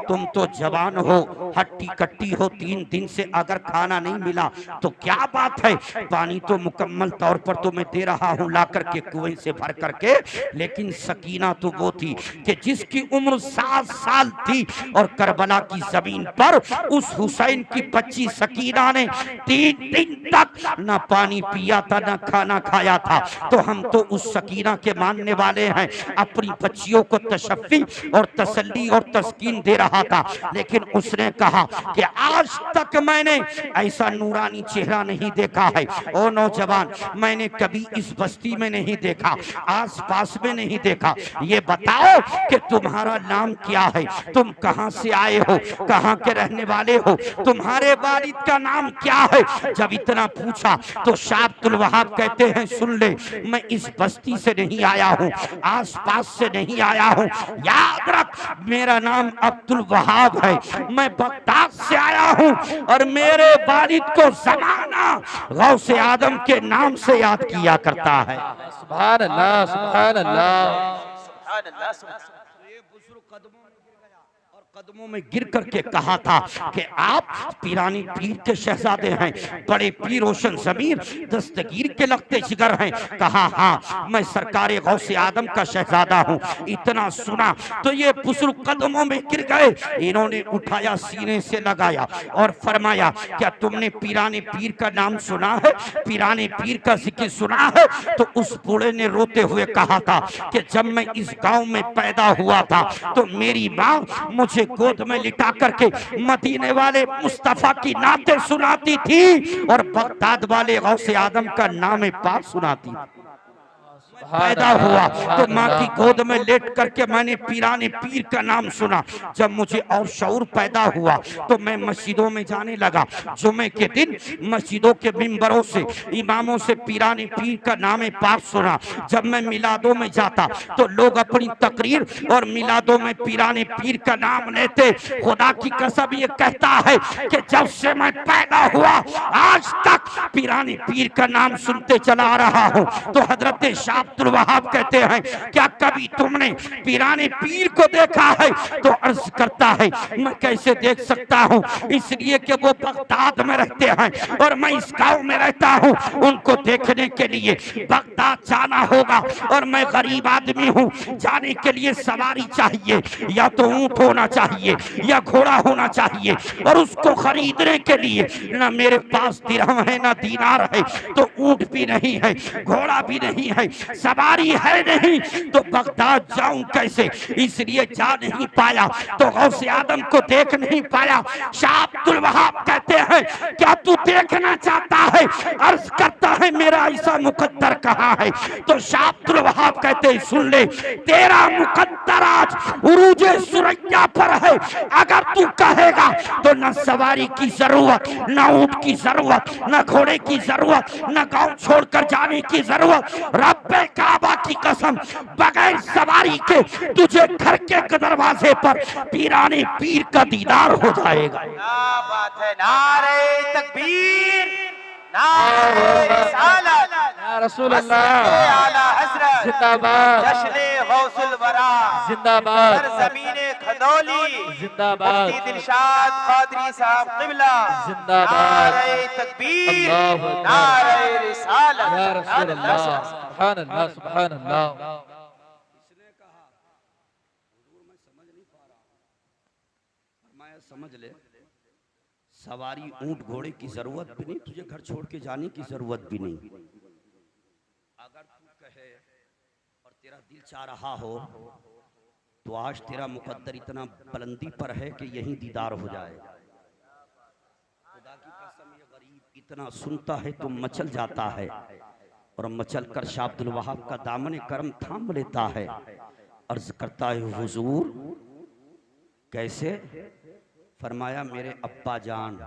तुम तो जवान हो, हट्टी कट्टी हो, 3 दिन से अगर खाना नहीं मिला तो क्या बात है, पानी तो मुकम्मल तौर पर तो मैं दे रहा हूँ ला करके कुएं से भर करके। लेकिन सकीना तो वो थी कि जिसकी उम्र 7 साल थी और करबला की जमीन पर उस हुसैन की बच्ची सकीना ने 3 दिन तक ना पानी पिया था ना खाना खाया था। तो हम तो उस सकीना के मानने वाले हैं, अपनी बच्चियों को तशफ़ी और तसल्ली और तस्कीन दे रहा था। लेकिन उसने कहा कि आज तक मैंने ऐसा नूरानी चेहरा नहीं देखा है। ओ नौजवान, मैंने कभी इस बस्ती में नहीं देखा, आस पास में नहीं देखा। ये बताओ कि तुम्हारा नाम क्या है, तुम कहां से आए हो, कहां के रहने वाले हो, तुम्हारे वालिद का नाम क्या है। जब इतना पूछा तो शाह अब्दुल वहाब कहते हैं, सुन ले, मैं इस बस्ती से नहीं आया हूँ, आस पास से नहीं आया हूँ, याद रख मेरा नाम अब्दुल वहाब है, मैं बगदाद से आया हूँ और मेरे वालिद को ज़माना गौसे आदम के नाम से याद किया करता है। सुभान अल्लाह सुभान अल्लाह। सुभान अल्लाह, सुभान अल्लाह। कदमों में गिर करके कहा था कि आप पीरानी पीर के शहजादे हैं, बड़े पीर रोशन ज़मीर दस्तगीर के लगते जिगर हैं। कहा हाँ, मैं सरकारे गौसे आदम का शहजादा हूँ। इतना सुना तो ये बुजुर्ग कदमों में गिर गए। इन्होंने उठाया, सीने से लगाया और फरमाया, क्या तुमने पीराने पीर का नाम सुना है, पीराने पीर का जिक्र सुना है? तो उस बूढ़े ने रोते हुए कहा था कि जब मैं इस गांव में पैदा हुआ था तो मेरी माँ मुझे गोद में लिटा करके मदीने वाले मुस्तफा की नाते सुनाती थी और बगदाद वाले गौसे आदम का नाम पाक सुनाती थी। पैदा हुआ तो माँ की गोद में लेट करके मैंने पीराने पीर का नाम सुना। जब मुझे और शऊर पैदा हुआ तो मैं मस्जिदों में जाने लगा। जुमे के दिन मस्जिदों के मिंबरों से इमामों से पीराने पीर का नाम पाक सुना। जब मैं मिलादों में जाता तो लोग अपनी तकरीर और मिलादों में पीराने पीर का नाम लेते। खुदा की कसम ये कहता है कि जब से मैं पैदा हुआ आज तक पीराने पीर का नाम सुनते चला आ रहा हूँ। तो हजरत शाह अब्दुल वहाब कहते हैं, क्या कभी तुमने पीराने पीर को देखा है? तो अर्ज करता है, मैं कैसे देख सकता हूँ, इसलिए कि वो बगदाद में रहते हैं और मैं इस गांव में रहता हूँ। उनको देखने के लिए बगदाद जाना होगा और मैं गरीब आदमी हूँ, जाने के लिए सवारी चाहिए, या तो ऊंट होना चाहिए या घोड़ा होना चाहिए। और उसको खरीदने के लिए न मेरे पास दिरहम है न दीनार है, तो ऊंट भी नहीं है, घोड़ा भी नहीं है, सवारी है नहीं, तो बगदाद जाऊं कैसे? इसलिए जा नहीं पाया, तो गौसे आदम को देख नहीं पाया। शाह अब्दुल वहाब कहते हैं, क्या तू देखना चाहता है? अर्ज करता है, मेरा ऐसा मुकद्दर कहाँ है? तो शाह अब्दुल वहाब कहते हैं, सुन ले, तेरा मुकद्दर आज उरूजे सुरैया पर है। अगर तू कहेगा तो न सवारी की जरूरत, न ऊंट की जरूरत, न घोड़े की जरूरत, न गांव छोड़कर जाने की जरूरत। रब्बे काबा की कसम, बगैर सवारी के तुझे घर के दरवाजे पर पीराने पीर का दीदार हो जाएगा। क्या बात है, नारे तकबीर, नारे रिसालत, या रसूल अल्लाह आला हज़रत, जिंदाबाद, जश्ने गौसुल वरा, जिंदाबाद, सरज़मीने खदौली, जिंदाबाद, मुफ्ती दिलशाद कादरी साहब क़िबला, जिंदाबाद, नारे तकबीर, अल्लाहु अकबर, नारे रिसालत, या रसूल अल्लाह सुभान अल्लाह सुभान अल्लाह। समझ ले, सवारी ऊंट घोड़े की जरूरत भी नहीं, तुझे घर छोड़ के जाने की जरूरत भी नहीं। अगर तू कहे और तेरा दिल चाह रहा हो तो आज तेरा मुकद्दर इतना बुलंदी पर है कि यहीं दीदार हो जाए। खुदा की कसम, ये गरीब इतना सुनता है तो मचल जाता है और मचल कर शाह अब्दुल वहाब का दामन करम थाम लेता है। अर्ज करता है, हुजूर कैसे? फरमाया, मेरे अब्बा जान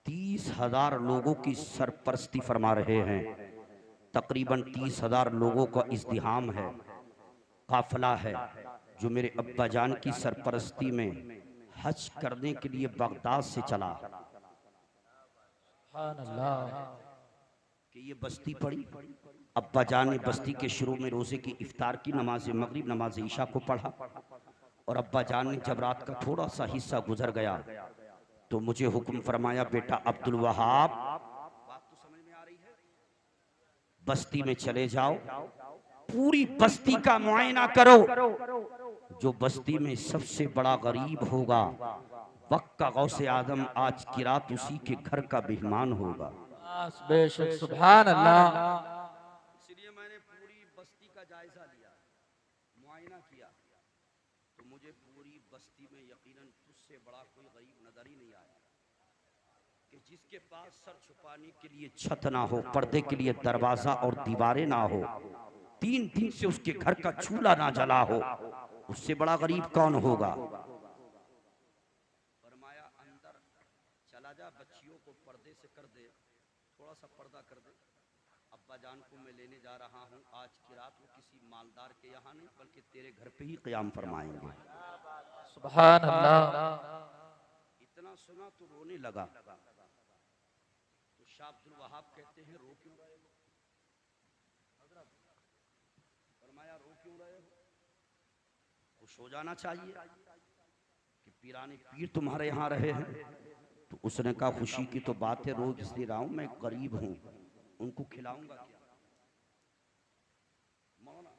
30,000 लोगों की सरपरस्ती फरमा रहे हैं। तकरीबन 30,000 लोगों का इज़्तिहाम है, काफिला है, जो मेरे अब्बा जान की सरपरस्ती में हज करने के लिए बगदाद से चला सुभान अल्लाह। कि ये बस्ती पड़ी। अब्बा जान ने बस्ती के शुरू में रोजे की इफ्तार की, नमाज मगरिब नमाज ईशा को पढ़ा और अब्बा जान ने जब रात का थोड़ा सा हिस्सा गुजर गया तो मुझे हुक्म फरमाया, बेटा अब्दुल वहाब, बात तो समझ में आ रही है, बस्ती में चले जाओ, पूरी बस्ती का मुआयना करो, जो बस्ती में सबसे बड़ा गरीब होगा वक्त का गौसे आदम आज की रात उसी के घर का मेहमान होगा। बेशक सुभान अल्लाह। इसलिए मैंने पूरी बस्ती का जायजा लिया, मुआयना किया, तो मुझे पूरी बस्ती में यकीनन तुझसे बड़ा कोई गरीब नजर ही नहीं आया कि जिसके पास सर छुपाने के लिए छत ना हो, पर्दे के लिए दरवाजा और दीवारें ना हो, 3 दिन से उसके घर का चूल्हा ना जला हो, उससे बड़ा गरीब कौन होगा। फरमाया अंदर चला जा, बच्चियों को पर्दे से कर दे, थोड़ा सा पर्दा कर दे, अब्बा जान को मैं लेने जा रहा हूँ, आज की रात वो किसी मालदार के यहाँ नहीं बल्कि तेरे घर पे ही क़याम फरमाएंगे। सुभान अल्लाह। इतना सुना तो रोने लगा। तो शाह अब्दुल वहाब कहते हैं, रो क्यों रहे हो? फरमाया रो क्यों रहे हो? खुश हो जाना चाहिए कि पीराने पीर तुम्हारे यहाँ रहे हैं। तो उसने कहा खुशी की तो बात है, रोज इसलिए रहा हूं, मैं गरीब हूं, उनको खिलाऊंगा क्या? मौलाना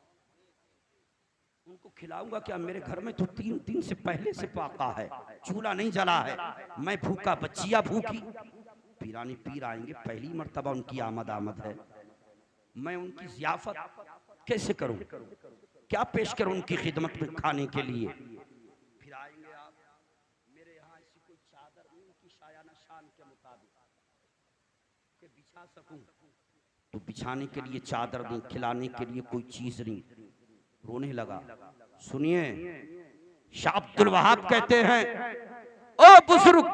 उनको खिलाऊंगा क्या? मेरे घर में तो 3 दिन से पहले से पाका है, चूल्हा नहीं जला है, मैं भूखा, बच्चियां भूखी, पीरानी पीर आएंगे, पहली मर्तबा उनकी आमद है, मैं उनकी ज़ियाफत कैसे करूं? क्या पेश करूं उनकी खिदमत में खाने के लिए? फिर आएंगे आप, मेरे यहाँ ऐसी कोई चादर नहीं उनकी शायाना शान के मुताबिक कि बिछा सकूं, तो बिछाने के लिए चादर नहीं, खिलाने के लिए कोई चीज नहीं। रोने लगा। सुनिए, शाह अब्दुल वहाब कहते हैं, ओ बुजुर्ग,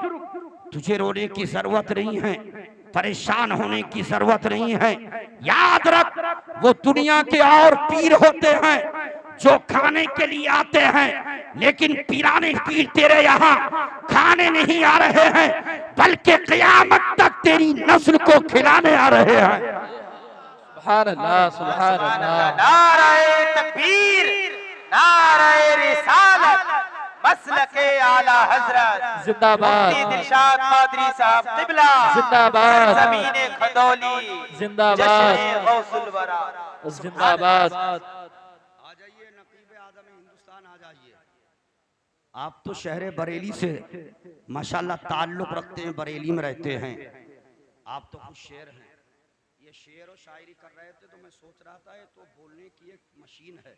तुझे रोने की जरूरत नहीं है, परेशान होने की जरूरत नहीं है। याद रख, वो दुनिया के और पीर होते हैं जो खाने के लिए आते हैं, लेकिन पीराने पीर तेरे यहाँ खाने नहीं आ रहे हैं, बल्कि क़यामत तक तेरी नस्ल को खिलाने आ रहे हैं। सुभान अल्लाह, सुभान अल्लाह। नारे तकबीर, नारे रिसालत, मसलके आला हजरत जिंदाबाद, मुफ्ती दिलशाद कादरी साहब क़िबला जिंदाबाद, ज़मीने खदौली जिंदाबाद, जश्न गौसुल वरा जिंदाबाद। आ जाइए नकीब आदम हिंदुस्तान, आ जाइए। आप तो शहर बरेली से माशाल्लाह ताल्लुक रखते हैं, बरेली में रहते हैं, आप तो खुद शेर हैं। ये शेर और शायरी कर रहे थे तो मैं सोच रहा था ये तो बोलने की एक मशीन है,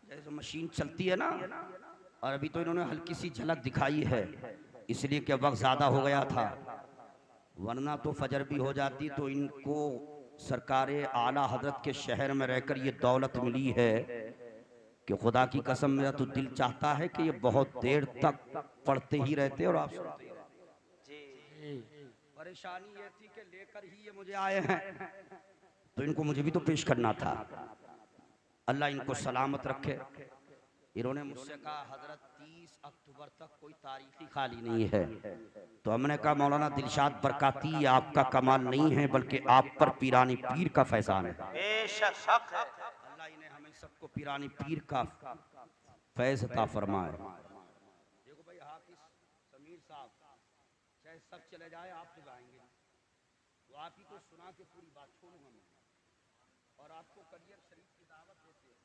जैसे मशीन चलती है ना, और अभी तो इन्होंने हल्की सी झलक दिखाई है, इसलिए कि वक्त ज़्यादा हो गया था, वरना तो फजर भी हो जाती। तो इनको सरकार आला हजरत के शहर में रहकर ये दौलत मिली है कि खुदा की कसम, मेरा तो दिल चाहता है कि ये बहुत देर तक पढ़ते ही रहते और आप सुनते ही रहते। परेशानी ये थी कि लेकर ही ये मुझे आए हैं, तो इनको मुझे भी तो पेश करना था। अल्लाह इनको सलामत रखे। इन्होंने मुझसे कहा हजरत 30 अक्टूबर तक कोई तारीखी खाली नहीं है, तो हमने कहा मौलाना दिलशाद बरकाती, आपका कमाल नहीं है बल्कि आप पर पीरानी पीर का फैजान है। बेशक हक है। अल्लाह इन्हें हमें सबको पीरानी पीर का फैज़ अता फरमाए। देखो भाई, हाफिज समीर साहब चाहे सब चले जाए, आप तो जाएंगे, तो आप ही को सुना के पूरी बात छोड़ूंगा मैं, और आपको कलियर शरीफ की दावत देते हैं।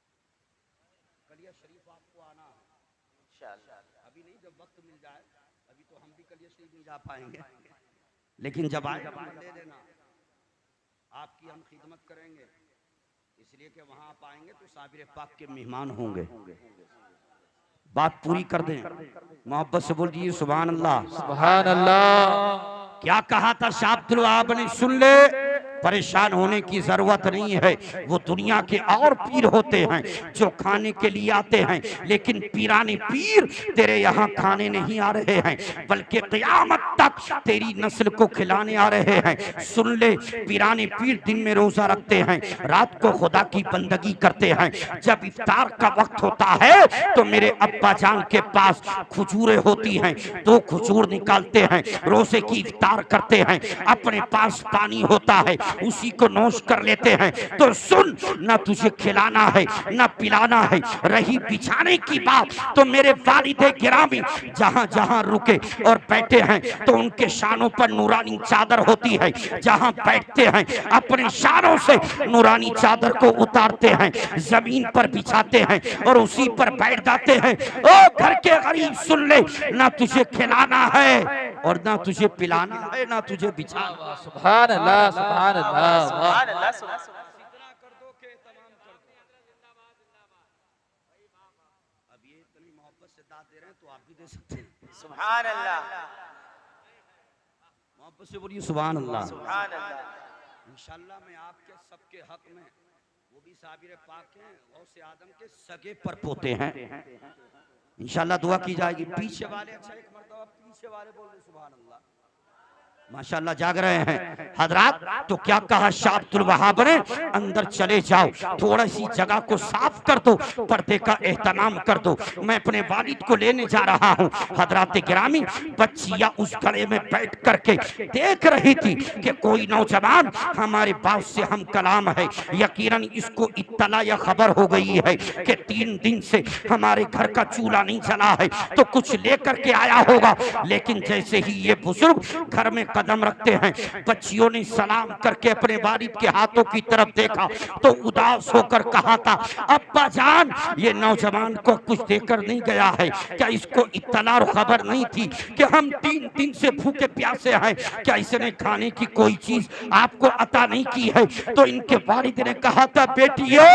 कलियर शरीफ आपको आना है इंशाअल्लाह, अभी नहीं, जब वक्त मिल जाए, अभी तो हम भी कलियर शरीफ नहीं जा पाएंगे, लेकिन जब आए दे देना, आपकी हम खिदमत करेंगे, इसलिए कि वहां आप आएंगे तो साबिर पाक के मेहमान होंगे। बात पूरी कर दें, मोहब्बत से बोलिए सुभान अल्लाह, सुभान अल्लाह। क्या कहा था शाह अब्दुल वहाब ने, सुन ले, परेशान होने की जरूरत नहीं है। वो दुनिया के और पीर होते हैं जो खाने के लिए आते हैं, लेकिन पीराने पीर तेरे यहाँ खाने नहीं आ रहे हैं, बल्कि क़यामत तक तेरी नस्ल को खिलाने आ रहे हैं। सुन ले, पीराने पीर दिन में रोजा रखते हैं, रात को खुदा की बंदगी करते हैं। जब इफ्तार का वक्त होता है तो मेरे अब्बा जान के पास खजूरें होती हैं, 2 खजूर निकालते हैं, रोजे की इफ्तार करते हैं। अपने पास पानी होता है, उसी को नोश कर लेते हैं। तो सुन, ना तुझे खिलाना है ना पिलाना है। रही बिछाने की बात, तो मेरे वालिद गिरामी जहां जहां रुके और बैठे हैं तो उनके शानों पर नूरानी चादर होती है। जहां बैठते हैं अपने शानों से नूरानी चादर को उतारते हैं, जमीन पर बिछाते हैं और उसी पर बैठ जाते हैं। ओ घर के गरीब सुन ले, ना तुझे खिलाना है और ना तुझे पिलाना है, ना तुझे बिछाना। सुभान अल्लाह, सुभान अल्लाह। सुभान अल्लाह, सुभान अल्लाह। अब ये इतनी मोहब्बत से दाद दे रहे हैं तो आप भी दे सकते हैं। सुभान अल्लाह, मोहब्बत से बोलिए सुभान अल्लाह। सुभान अल्लाह। इंशाल्लाह मैं आपके सबके हक में, वो भी साबिर पाक हैं, गौसे आदम के सगे पर पोते हैं, इंशाल्लाह दुआ की जाएगी। पीछे वाले अच्छा एक मर्तबा पीछे वाले बोल रहे सुभान अल्लाह, माशाल्लाह जाग रहे हैं हजरात। तो क्या कहा शाह अब्दुल वहाब ने, अंदर चले जाओ, थोड़ा सी जगह को साफ कर दो, पर्दे का एहतमाम कर दो, मैं अपने वालिद को लेने जा रहा हूँ। हजरात गिरामी, बच्चियां उस गले में बैठ करके देख रही थी कि कोई नौजवान हमारे बाप से हम कलाम है। यकीनन इसको इत्तला या खबर हो गई है कि 3 दिन से हमारे घर का चूल्हा नहीं जला है, तो कुछ लेकर के आया होगा। लेकिन जैसे ही ये बुजुर्ग घर में कदम रखते हैं, बच्चियों ने सलाम करके अपने वालिद के हाथों की तरफ देखा तो उदास होकर कहा था, अब्बा जान ये नौजवान को कुछ देकर नहीं गया है क्या? इसको इत्तला और खबर नहीं थी कि हम 3 दिन से भूखे प्यासे हैं? क्या इसने खाने की कोई चीज आपको अता नहीं की है? तो इनके वालिद ने कहा था, बेटियों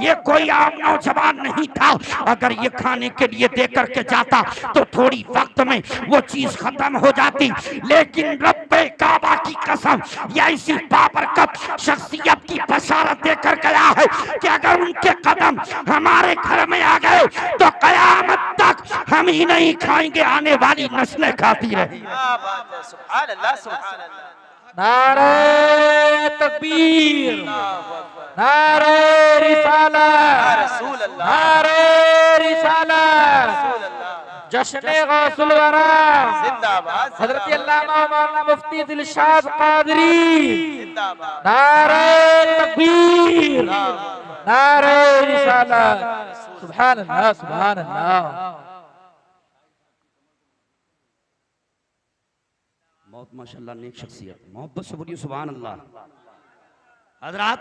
ये कोई आम नौजवान नहीं था, अगर ये खाने के लिए देकर के जाता तो थोड़ी वक्त में वो चीज खत्म हो जाती। लेकिन रब्बे काबा की कसम, ये ऐसी बाबरकत शख्सियत की बशारत देकर गया है कि अगर उनके कदम हमारे घर में आ गए तो कयामत तक हम ही नहीं खाएंगे, आने वाली नस्लें खाती रहेंगी। क्या बात है, सुभान अल्लाह, सुभान अल्लाह। नारे तकबीर, नारे रिसालत, रसूल अल्लाह, नारे रिसालत, रसूल अल्लाह। जश्न गौसुल वरा, जिंदाबाद, हजरत अल्लामा मौलाना मुफ्ती दिलशाद कादरी, जिंदाबाद। नारे तकबीर, नारे रिसालत। सुभान अल्लाह, सुभान अल्लाह। बहुत माशाल्लाह नेक शख्सियत, मोहब्बत से बोलिए सुभान अल्लाह। हजरत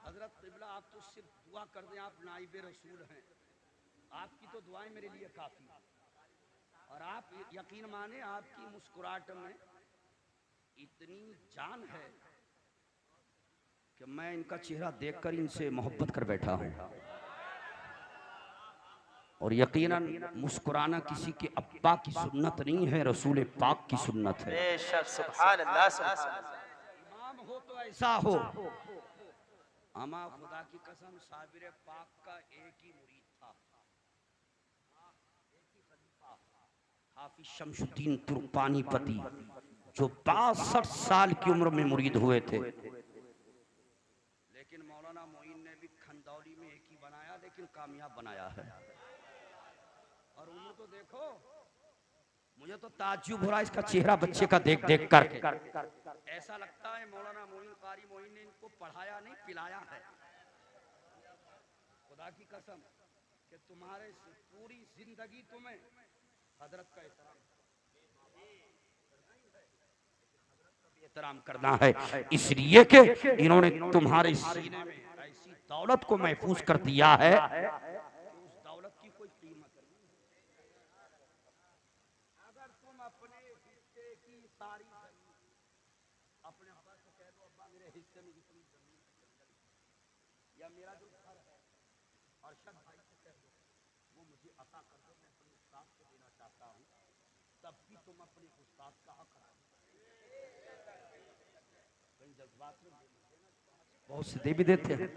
हजरत क़िबला, आप तो सिर्फ दुआ कर दें, आप नाइबे रसूल हैं, आपकी तो दुआएं मेरे लिए काफी। और आप यकीन माने, आपकी मुस्कुराहट में इतनी जान है कि मैं इनका चेहरा देखकर इनसे मोहब्बत कर बैठा हूं। और यकीनन मुस्कुराना किसी के अब्बा की सुन्नत नहीं है, रसूल पाक की सुन्नत है। बेशक, सुभान अल्लाह, सुभान अल्लाह। इमाम हो तो ऐसा हो। अमा खुदा की कसम, साबिर पाक का एक ही मुरीद था, एक ही खलीफा, हाफिज शमसुद्दीन तुर्कपानीपति, जो 62 साल की उम्र में मुरीद हुए थे। लेकिन मौलाना मोइन ने भी खंदौली में एक ही बनाया, लेकिन कामयाब बनाया है। और उम्र तो देखो, मुझे तो ताज्जुब हो रहा है इसका चेहरा बच्चे का देख देख कर। ऐसा लगता है मौलाना मोइन कारी मोइन ने इनको पढ़ाया नहीं, पिलाया है। खुदा की कसम कि तुम्हारे पूरी जिंदगी तुम्हें हजरत का एहतराम करना है, इसलिए कि इन्होंने तुम्हारे सीने में ऐसी दौलत को महफूज कर दिया है, उस दौलत की कोई कीमत नहीं। अगर तुम अपने हिस्से की सारी जमीन अपने अब्बा को कह दो, अब्बा मेरे हिस्से में जितनी जमीन या मेरा जो घर है, अरशद भाई को कह दो वो मुझे अता कर दो, मैं अपने उस्ताद को देना चाहता हूँ, तब भी तुम अपने उस्ताद का हक रखो। बहुत से दे भी देते हैं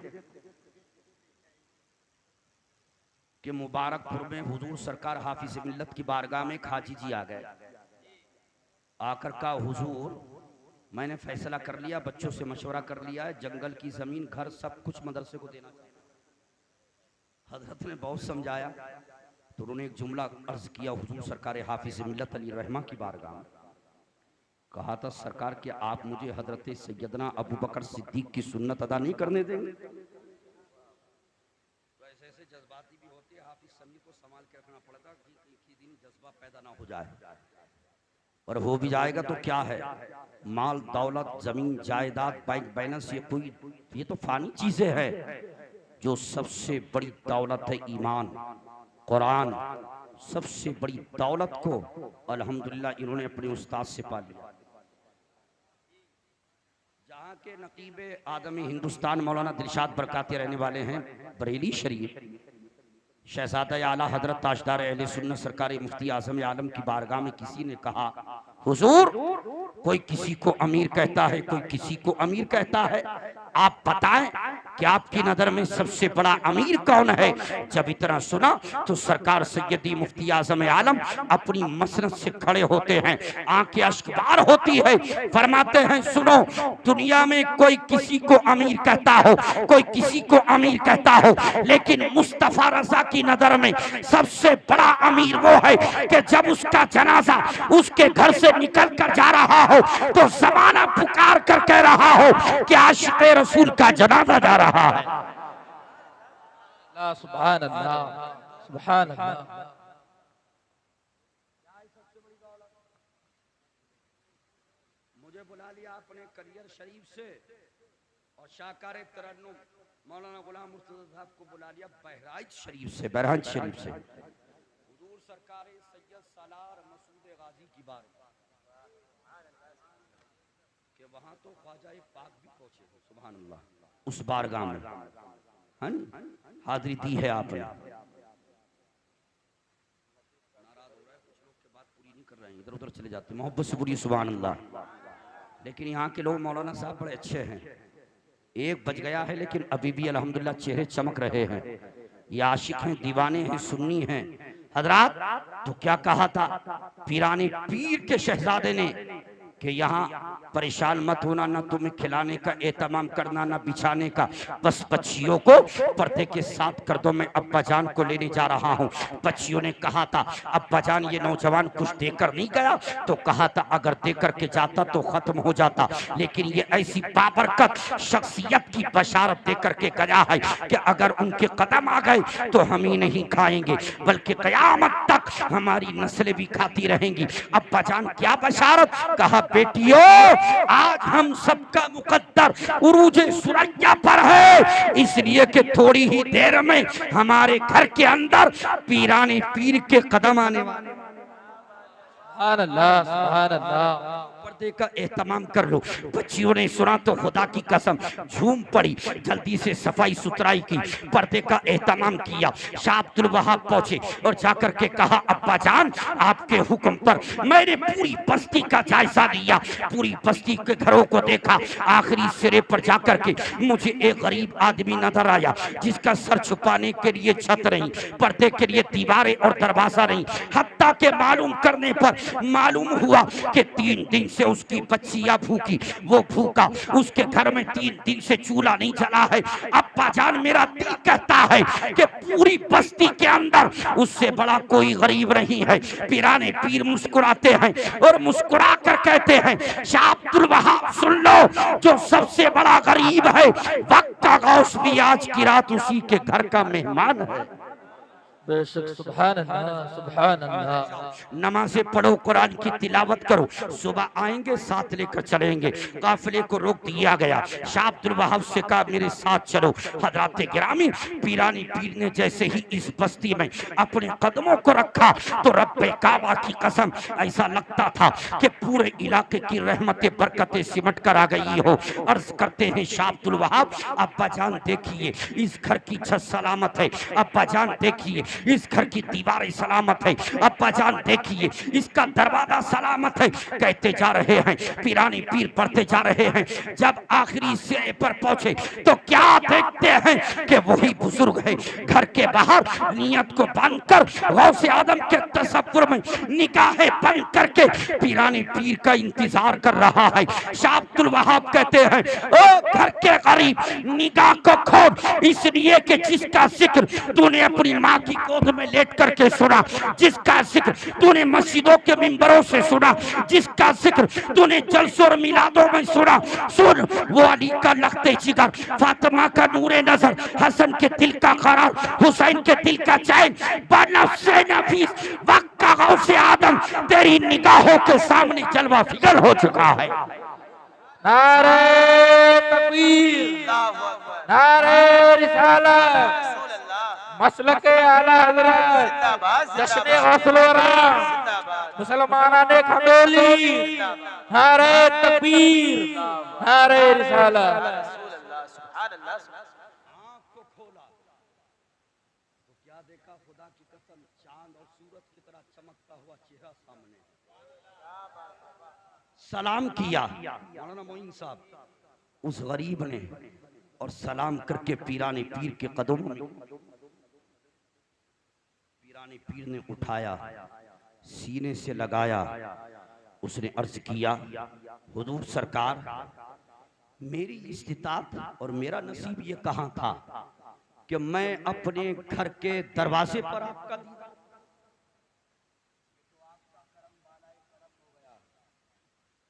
कि मुबारकपुर में हुजूर सरकार हाफिज मिल्लत की बारगाह में हाजी जी आ गए। आकर का हुजूर मैंने फैसला कर लिया, बच्चों से मशवरा कर लिया है, जंगल की जमीन घर सब कुछ मदरसे को देना चाहिए। हजरत ने बहुत समझाया तो उन्होंने एक जुमला अर्ज किया हुजूर सरकार हाफिज मिल्लत अली रहमा की बारगाह में। कहा था सरकार कि आप मुझे हजरत सैयदना अबू बकर सिद्दीक की सुन्नत अदा नहीं करने देंगे? तो ऐसे ऐसे जज्बाती भी होते हैं, हाफिज समी को संभाल के रखना पड़ता कि एक ही दिन जज्बा पैदा ना हो जाए, और हो भी जाएगा तो क्या है, माल दौलत जमीन जायदाद बैंक बैलेंस ये तो फानी चीजें हैं। जो सबसे बड़ी दौलत है ईमान कुरान, सबसे बड़ी दौलत को अल्हम्दुलिल्लाह इन्होंने अपने उस्ताद से पा लिया। जहाँ के नकीबे आदमी हिंदुस्तान मौलाना दिलशाद बरकाते रहने वाले हैं बरेली शरीफ, शहजादा आला हजरत ताजदार अहले सुन्नत सरकार मुफ्ती आजम आलम की बारगाह में किसी ने कहा हुजूर कोई किसी को अमीर कहता है, कोई किसी को अमीर कहता है, आप बताएं कि आपकी नजर में सबसे बड़ा अमीर कौन है? जब इतना सुना तो सरकार सैयदी मुफ्ती आजम आलम अपनी मसनद से खड़े होते हैं, आंखें अश्कबार होती है, फरमाते हैं सुनो, दुनिया में कोई किसी को अमीर कहता हो, कोई किसी को अमीर कहता हो, लेकिन मुस्तफा रजा की नजर में सबसे बड़ा अमीर वो है कि जब उसका जनाजा उसके घर से निकल कर जा रहा हो तो जमाना पुकार कर कह रहा हो कि आशिक़े रसूल का जनाजा जा रहा है। सुभान अल्लाह, सुभान अल्लाह। मुझे बुला लिया अपने करियर शरीफ से और शाहकार तरन्नुम मौलाना गुलाम मुर्तज़ा साहब को बुला लिया बहराइच शरीफ से, बहराइच शरीफ से हुजूर सरकार सैयद सालार मसूद गाजी की बात कि वहां तो ख्वाजा पाक भी पहुंचे, सुभान अल्लाह, उस बारगाह में हाजिरी दी है आपने। नाराज हो रहा है कुछ लोग के बात पूरी नहीं कर रहे हैं, इधर उधर चले जाते हैं, मोहब्बत से पूरी, सुभान अल्लाह। लेकिन यहाँ के लोग मौलाना साहब बड़े अच्छे हैं, 1 बज गया है लेकिन अभी भी अल्हम्दुलिल्लाह चेहरे चमक रहे हैं। ये आशिक हैं, दीवाने हैं, सुन्नी हैं। हजरात तो क्या कहा था पीराने पीर के शहजादे ने कि यहाँ परेशान मत होना, ना तुम्हें खिलाने का एहतमाम करना, ना बिछाने का, बस बच्चियों को पर्दे के साथ कर दो, मैं अब्बा जान को लेने जा रहा हूँ। बच्चियों ने कहा था अब्बा जान ये नौजवान कुछ देकर नहीं गया, तो कहा था अगर देकर के जाता तो खत्म हो जाता, लेकिन ये ऐसी बाबरकत शख्सियत की बशारत देकर के गया है कि अगर उनके कदम आ गए तो हम ही नहीं खाएंगे बल्कि कयामत तक हमारी नस्लें भी खाती रहेंगी। अब्बा जान क्या बशारत, कहा बेटियों आज हम सबका मुकद्दर उरूजे सुरैया पर है, इसलिए कि थोड़ी ही देर में हमारे घर के अंदर पीराने पीर के कदम आने वाले। सुभान अल्लाह, सुभान अल्लाह। पर्दे का एहतमाम कर लो। बच्चियों ने सुना तो खुदा की कसम झूम पड़ी, जल्दी से सफाई सुथराई की, पर्दे का एहतमाम किया। शाह अब्दुल वहाब पहुंचे और जाकर के कहा अब्बा जान आपके हुक्म पर मैंने पूरी बस्ती का जायजा लिया, पूरी बस्ती के घरों को देखा, आखिरी सिरे पर जाकर के मुझे एक गरीब आदमी नजर आया जिसका सर छुपाने के लिए छत नहीं, पर्दे के लिए दीवारें और दरवाजा नहीं। हत्ता के मालूम करने पर मालूम हुआ कि 3 दिन से उसकी बच्चियां भूखी, वो भूखा, उसके घर में 3 दिन से चूल्हा नहीं जला है। अब्बा जान मेरा दिल कहता है कि पूरी बस्ती के अंदर उससे बड़ा कोई गरीब नहीं है। पीराने पीर मुस्कुराते हैं और मुस्कुरा कर कहते हैं शाह अब्दुल वहाब सुन लो, जो सबसे बड़ा गरीब है वक्त का गौस भी आज की रात उसी के घर का मेहमान है। बेशक सुभान अल्लाह, सुभान अल्लाह। नमाज़ें पढ़ो, कुरान की तिलावत करो, सुबह आएंगे साथ लेकर चलेंगे। काफिले को रोक दिया गया। शाह अब्दुल वहाब से कहा मेरे साथ चलो। हजरात गिरामी पीरानी पीर ने जैसे ही इस बस्ती में अपने कदमों को रखा तो रब्बे काबा की कसम ऐसा लगता था कि पूरे इलाके की रहमतें बरकतें सिमट कर आ गई हो। अर्ज करते हैं शाह अब्दुल वहाब अब्बा जान देखिए इस घर की छत सलामत है, अब्बा जान देखिए इस घर की दीवारें सलामत है, अब्बा जान देखिए इसका दरवाजा सलामत है। कहते जा रहे हैं, पीरानी पीर पढ़ते जा रहे हैं। जब आखिरी सिरे पर पहुंचे तो क्या देखते हैं कि वही बुजुर्ग है घर के बाहर नियत को बांधकर गौसे आदम के तसव्वुर में निगाहें बंद करके पीरानी पीर का इंतजार कर रहा है। शाह अब्दुल वहाब कहते हैं, ओ घर के गरीब निगाह को खोल, इसलिए कि जिसका जिक्र तूने अपनी माँ की गोद में लेट करके सुना, जिसका जिक्र तूने मस्जिदों के मिंबरों से सुना, जिसका जिक्र तूने जलसों और मिलादों में सुना, सुन वो अली का लखते जिगर, फातिमा का नूरे नजर, हसन के दिल का करार, हुसैन के दिल का चैन, बनफ्से नफीस वक्त का गौसे आदम तेरी निगाहों के सामने जलवा फिगर हो चुका है। नारे तकबीर, अल्लाहु अकबर। नारे रिसालत, रसूलुल्लाह मसलके आला हजरत, जिंदाबाद जश्न गौसुल वरा, जिंदाबाद मुसलमानाने खंडोली, नारे तकबीर, नारे रिसालत। रसूलुल्लाह सुभान अल्लाह आँख को खोला तो क्या देखा? खुदा की कसम चांद और सूरज की तरह चमकता हुआ चेहरा सामने। सलाम किया मौलाना मोइन साहब उस गरीब ने, और सलाम करके पीरानी पीर के कदमों में पीरानी पीर ने उठाया, सीने से लगाया। उसने अर्ज किया, हुजूर सरकार, मेरी इस्तिताअत और मेरा नसीब ये कहाँ था कि मैं अपने घर के दरवाजे पर आपका दीदार।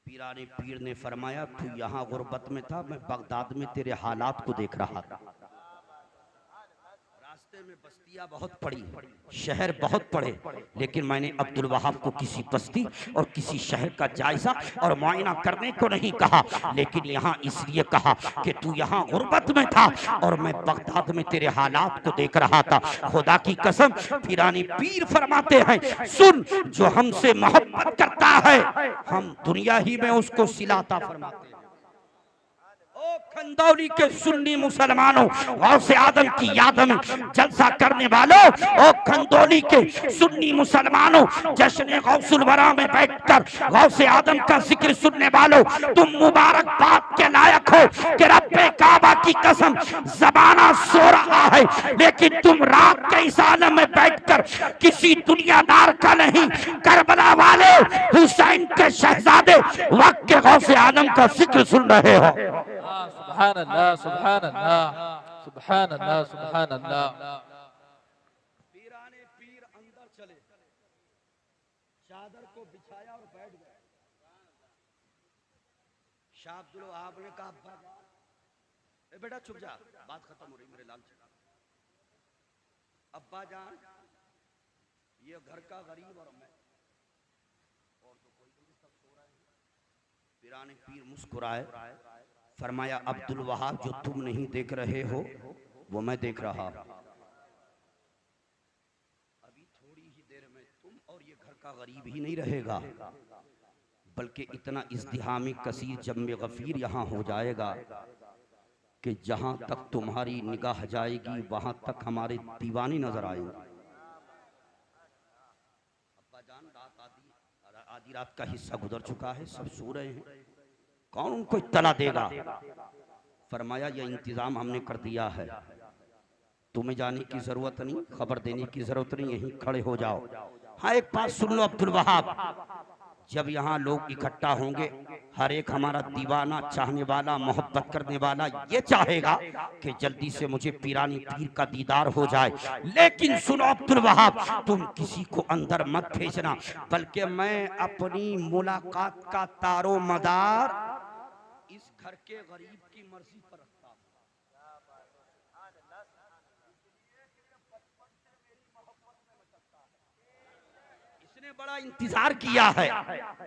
पीरानी पीर ने फरमाया, तू यहाँ गुर्बत में था, मैं बगदाद में तेरे हालात को देख रहा था। रास्ते में बस्तियां बहुत पड़ी, शहर बहुत पड़े, लेकिन मैंने अब्दुल वहाब को किसी बस्ती और किसी शहर का जायजा और मुआयना करने को नहीं कहा, लेकिन यहाँ इसलिए कहा कि तू यहाँ गुर्बत में था और मैं बगदाद में तेरे हालात को देख रहा था। खुदा की कसम पीरानी पीर फरमाते हैं, सुन, जो हमसे मोहब्बत करता है हम दुनिया ही में उसको सिलाता फरमाते हैं। खंदौली के सुन्नी मुसलमानों, गौसे आदम की याद में जलसा करने वालों, ओ खंदौली के सुन्नी मुसलमानों, जश्न गौसुल वरा में बैठकर गौसे आदम का जिक्र सुनने वालों, तुम मुबारकबाद के लायक हो कि रब्बे काबा की कसम ज़माना सो रहा है, लेकिन तुम रात के इस आलम में बैठकर किसी दुनियादार का नहीं, करबला वाले हुसैन के शहजादे वक्त के गौसे आदम का जिक्र सुन रहे हो। सुभान अल्लाह, सुभान अल्लाह, सुभान अल्लाह, सुभान अल्लाह। पीराने पीर अंदर चले, चादर को बिछाया और बैठ गए। शाह अब्दुल वहाब ने कहा, अब्बा ए बेटा चुप जा, बात खत्म हो रही मेरे लाल चला। अब्बा जान, ये घर का गरीब और मैं, और तो कोई नहीं, सब सो रहे हैं। पीराने पीर मुस्कुराए, फरमाया, अब्दुल वहाब जो तुम नहीं देख रहे हो वो मैं देख रहा। अभी थोड़ी ही देर में तुम और ये घर का गरीब ही नहीं रहेगा, बल्कि इतना इज़्दिहामी कसीर जम्मे गफीर यहाँ हो जाएगा कि जहाँ तक तुम्हारी निगाह जाएगी वहाँ तक हमारे दीवानी नजर आएंगे। अब्बा जान, आधी रात का हिस्सा गुजर चुका है, सब सो रहे हैं, कौन उनको इत्तला देगा? फरमाया, यह इंतजाम हमने कर दिया है, तुम्हें जाने की जरूरत नहीं, खबर देने की जरूरत नहीं, यहीं खड़े हो जाओ। हाँ, एक बात सुन लो अब्दुल वहाब, जब यहाँ लोग इकट्ठा होंगे, हर एक हमारा दीवाना, चाहने वाला, मोहब्बत करने वाला ये चाहेगा कि जल्दी से मुझे पीरानी पीर का दीदार हो जाए। लेकिन सुनो अब्दुल वहाब, तुम किसी को अंदर मत भेजना, बल्कि मैं अपनी मुलाकात का तारो मदार इस घर के गरीब की मर्जी पर रखता हूँ। इसने बड़ा इंतजार किया है,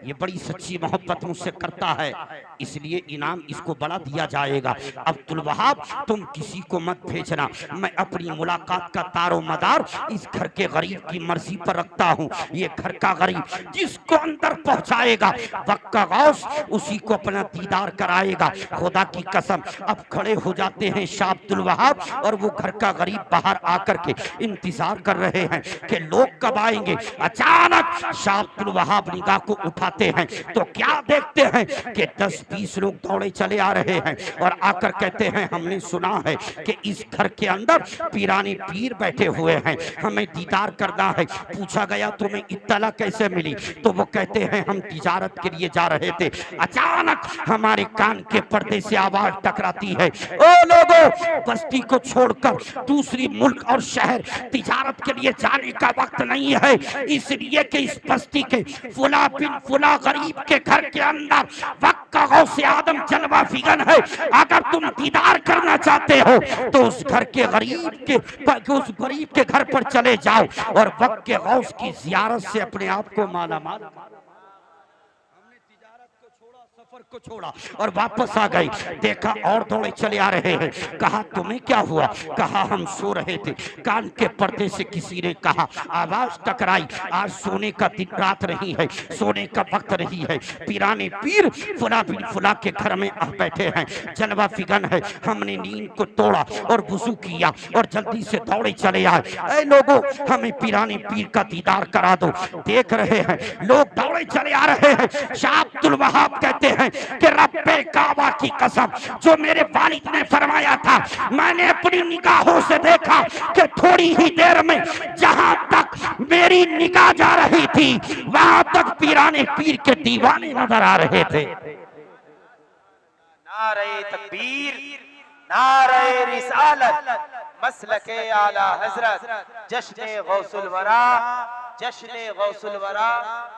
ये बड़ी सच्ची मोहब्बत मुझसे करता है, इसलिए इनाम इसको बड़ा दिया जाएगा। अब्दुल वहाब तुम किसी को मत भेजना, मैं अपनी मुलाकात का तारो मदार इस घर के गरीब की मर्जी पर रखता हूँ। ये घर का गरीब जिसको अंदर पहुंचाएगा वक्का गौस उसी को अपना दीदार कराएगा। खुदा की कसम अब खड़े हो जाते हैं शाह अब्दुल वहाब और वो घर का गरीब बाहर आकर के इंतजार कर रहे हैं कि लोग कब आएंगे। अचानक शाह अब्दुल वहाब निगाह को उठाते हैं तो क्या देखते हैं कि 10-20 लोग दौड़े चले आ रहे हैं और आकर कहते हैं हमने सुना है कि इस घर के अंदर पीरानी पीर बैठे हुए हैं, हमें दीदार करना है। पूछा गया तुम्हें इत्तला कैसे मिली, तो वो कहते हैं हम तिजारत के लिए जा रहे थे, अचानक हमारे कान के पर्दे से आवाज टकराती है, ओ लोगों बस्ती को छोड़कर दूसरी मुल्क और शहर तिजारत के लिए जाने का वक्त नहीं है, इसलिए कि इस बस्ती के फुला बिन फुला गरीब के घर के अंदर वक्का गौसे आदम जलवा फिगन है। अगर तुम दीदार करना चाहते हो तो उस घर के गरीब के उस गरीब के घर पर चले जाओ और वक्के गौस की जियारत से अपने आप को मालामाल। सफर को छोड़ा और वापस आ गए, देखा और दौड़े चले आ रहे हैं। कहा तुम्हें क्या हुआ, कहा हम सो रहे थे, कान के पर्दे से किसी ने कहा, आवाज टकराई, आज सोने का दिन रात नहीं है, सोने का वक्त नहीं है। पीराने पीर फुला बिन फुला के घर में आ बैठे हैं, जलवा फिगन है। हमने नींद को तोड़ा और वुजू किया और जल्दी से दौड़े चले आए, ऐ लोगों हमें पीराने पीर का दीदार करा दो। देख रहे हैं लोग दौड़े चले आ रहे हैं। शाह अब्दुल वहाब कहते हैं कि रब्बे काबा की कसम जो मेरे वालिद ने फरमाया था, मैंने अपनी निगाहों से देखा कि थोड़ी ही देर में जहां तक मेरी निगाह जा रही थी वहां तक पीराने पीर के दीवाने नजर आ रहे थे। नारे तकबीर, नारे रिसालत, मसलके आला हजरत, जश्ने गौसुल वरा, जश्ने गौसुल वरा,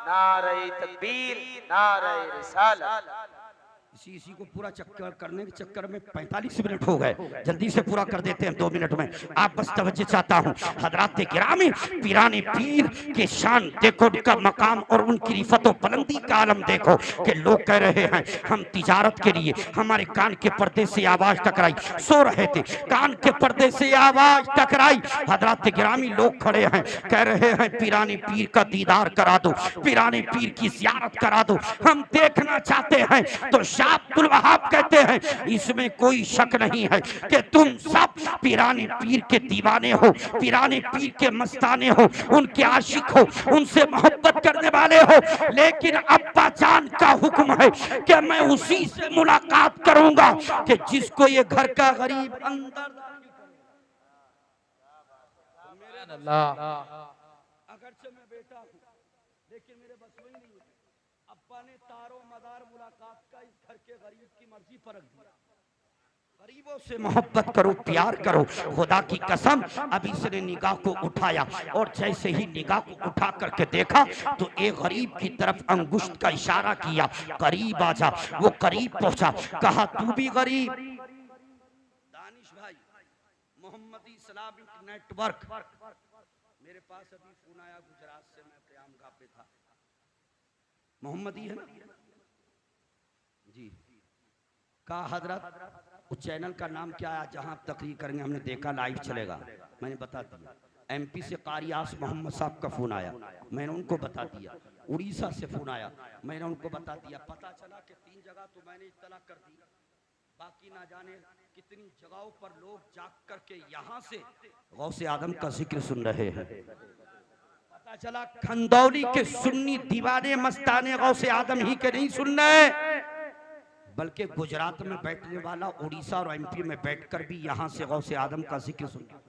नारे तकबीर, नारे रिसालत। इसी को पूरा चक्कर करने के चक्कर में 45 मिनट हो गए, जल्दी से पूरा कर देते हैं 2 मिनट में। आप बस तवज्जो चाहता हूँ हजरात गिरामी, पीराने पीर के शान देखो, उनका मकाम और उनकी रिफत व बुलंदी का आलम देखो कि लोग कह रहे हैं हम तिजारत के लिए, हमारे कान के पर्दे से आवाज टकराई, सो रहे थे कान के पर्दे से आवाज टकराई। हजरात गिरामी लोग खड़े हैं, कह रहे हैं पीराने पीर का दीदार करा दो, पीराने पीर की ज़ियारत करा दो, हम देखना चाहते हैं। तो शाह अब्दुल वहाब कहते हैं इसमें कोई शक नहीं है कि तुम सब पीराने पीर के दीवाने हो, पीराने पीर के मस्ताने हो, उनके आशिक हो, उनसे मोहब्बत करने वाले हो, लेकिन अब्बा जान का हुक्म है कि मैं उसी से मुलाकात करूंगा कि जिसको ये घर का गरीब अंदर। अगरचे मैं बेटा हूं लेकिन मेरे बस में नहीं है, अब्बा ने तारो मदार मुलाकात का इस घर के गरीब की मर्जी पर रख दिया। गरीबों से मोहब्बत करो, प्यार करो। खुदा की कसम अब इसने निगाह को उठाया और जैसे ही निगाह को उठा करके देखा तो एक गरीब की तरफ अंगुष्ठ का इशारा किया, करीब आ जा। वो करीब पहुंचा, कहा तू भी गरीब। दानिश भाई, मोहम्मदी इस्लामिक नेटवर्क, मेरे पास अभी फोन आया गुजरात से, मैं क़याम गाह पे था, मोहम्मदी है ना जी, कहा हजरत उस चैनल का नाम क्या है जहां आप तकरीर करेंगे, हमने देखा लाइव चलेगा, मैंने बता दिया। एमपी से कारी आस मोहम्मद साहब का फोन आया, मैंने उनको बता दिया। उड़ीसा से फोन आया, मैंने उनको बता दिया। पता चला कि 3 जगह तो मैंने इत्तला कर दी, बाकी ना जाने कितनी जगहों पर लोग जाग करके यहाँ से गौसे आदम का जिक्र सुन रहे हैं। पता चला खंदौली के सुन्नी दीवाने मस्ताने गौसे आदम ही के नहीं सुन रहे, बल्कि गुजरात में बैठने वाला उड़ीसा और एमपी में बैठकर भी यहाँ से गौसे आदम का जिक्र सुन रहा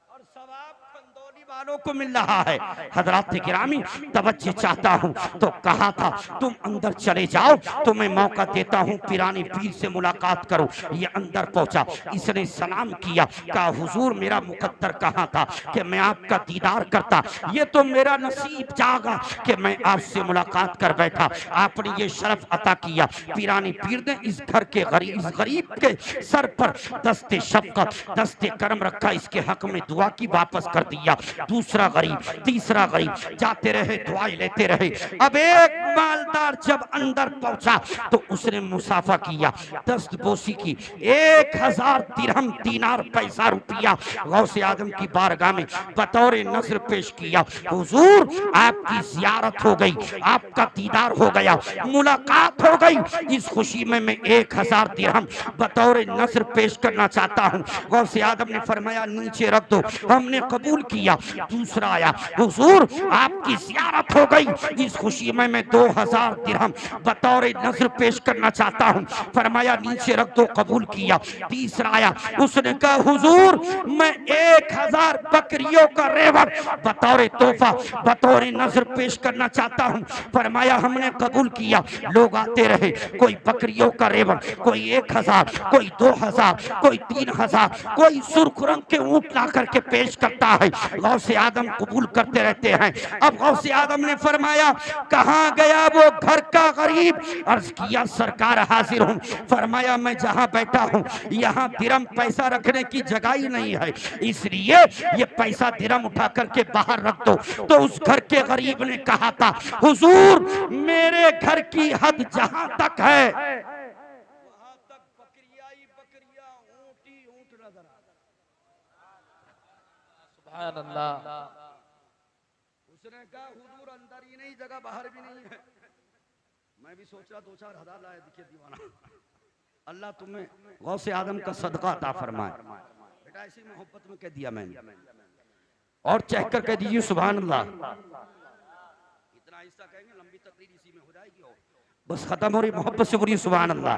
और सवाब खंदौली वालों को मिल रहा है। हजरात गिरामी तवज्जो चाहता हूँ तो कहा था तुम अंदर चले जाओ, तुम्हें मौका देता हूँ पीराने पीर से मुलाकात करो। ये अंदर पहुंचा, इसने सलाम किया, कहा हुजूर मेरा मुकद्दर कहाँ था कि मैं आपका दीदार करता, ये तो मेरा नसीब जागा कि मैं आपसे मुलाकात कर बैठा, आपने ये शरफ अता किया। पीराने पीर ने इस घर के गरीब के सर पर दस्ते शफकत, दस्ते करम रखा, इसके हक में दुआ की, वापस कर दिया। दूसरा गरीब, तीसरा गरीब, जाते रहे दुआएं लेते रहे। अब एक मालदार जब अंदर पहुंचा तो उसने मुसाफा किया, दस्तबोसी की, 1000 दिरहम दीनार पैसा रुपया गौसे आजम की बारगाह में बतौर नजर पेश किया। हुजूर आपकी जियारत हो गई, आपका दीदार हो गया, मुलाकात हो गई। इस खुशी में मैं 1000 दिरहम बतौर नजर पेश करना चाहता हूँ। गौसे आजम ने फरमाया नीचे रख दो, हमने कबूल किया। दूसरा आया, हुजूर आपकी जियारत हो गई, इस खुशी में मैं 2000 दिरहम बतौर नजर पेश करना चाहता हूँ। फरमाया नीचे रख दो, कबूल किया। तीसरा आया, उसने कहा हुजूर मैं 1000 बकरियों का रेवड़ बतौर तोहफा बतौर नजर पेश करना चाहता हूँ। फरमाया हमने कबूल किया। लोग आते रहे, कोई बकरियों का रेवड़, कोई 1000, कोई 2000, कोई 3000, कोई सुर्ख रंग के ऊंट ला करके पेश करता है। गौसे आदम कबूल करते रहते हैं। अब गौसे आदम ने फरमाया कहाँ गया वो घर का गरीब? अर्ज किया सरकार हाजिर हूँ। फरमाया मैं जहाँ बैठा हूँ यहाँ दिरहम पैसा रखने की जगह ही नहीं है, इसलिए ये पैसा दिरहम उठा करके बाहर रख दो। तो उस घर के गरीब ने कहा था हुजूर मेरे घर की हद जहाँ तक है वहाँ तक बकरियां ही बकरियां, ऊंट ही ऊंट नजर आ रहा। सुभान अल्लाह। उसने कहा हुजूर अंदर ही नहीं, जगह बाहर भी नहीं है। मैं भी सोच रहा 2-4 हजार लाया, दिखे दीवाना। अल्लाह तुम्हें गौसे आदम का सदका अता फरमाए। बेटा ऐसी मोहब्बत में कह दिया मैंने, और चेक कर कह दीजिए सुभान अल्लाह। इतना हिस्सा कहेंगे लंबी तकरीर इसी में हो जाएगी, और बस खत्म हो रही मोहब्बत से बोलिए सुभान अल्लाह।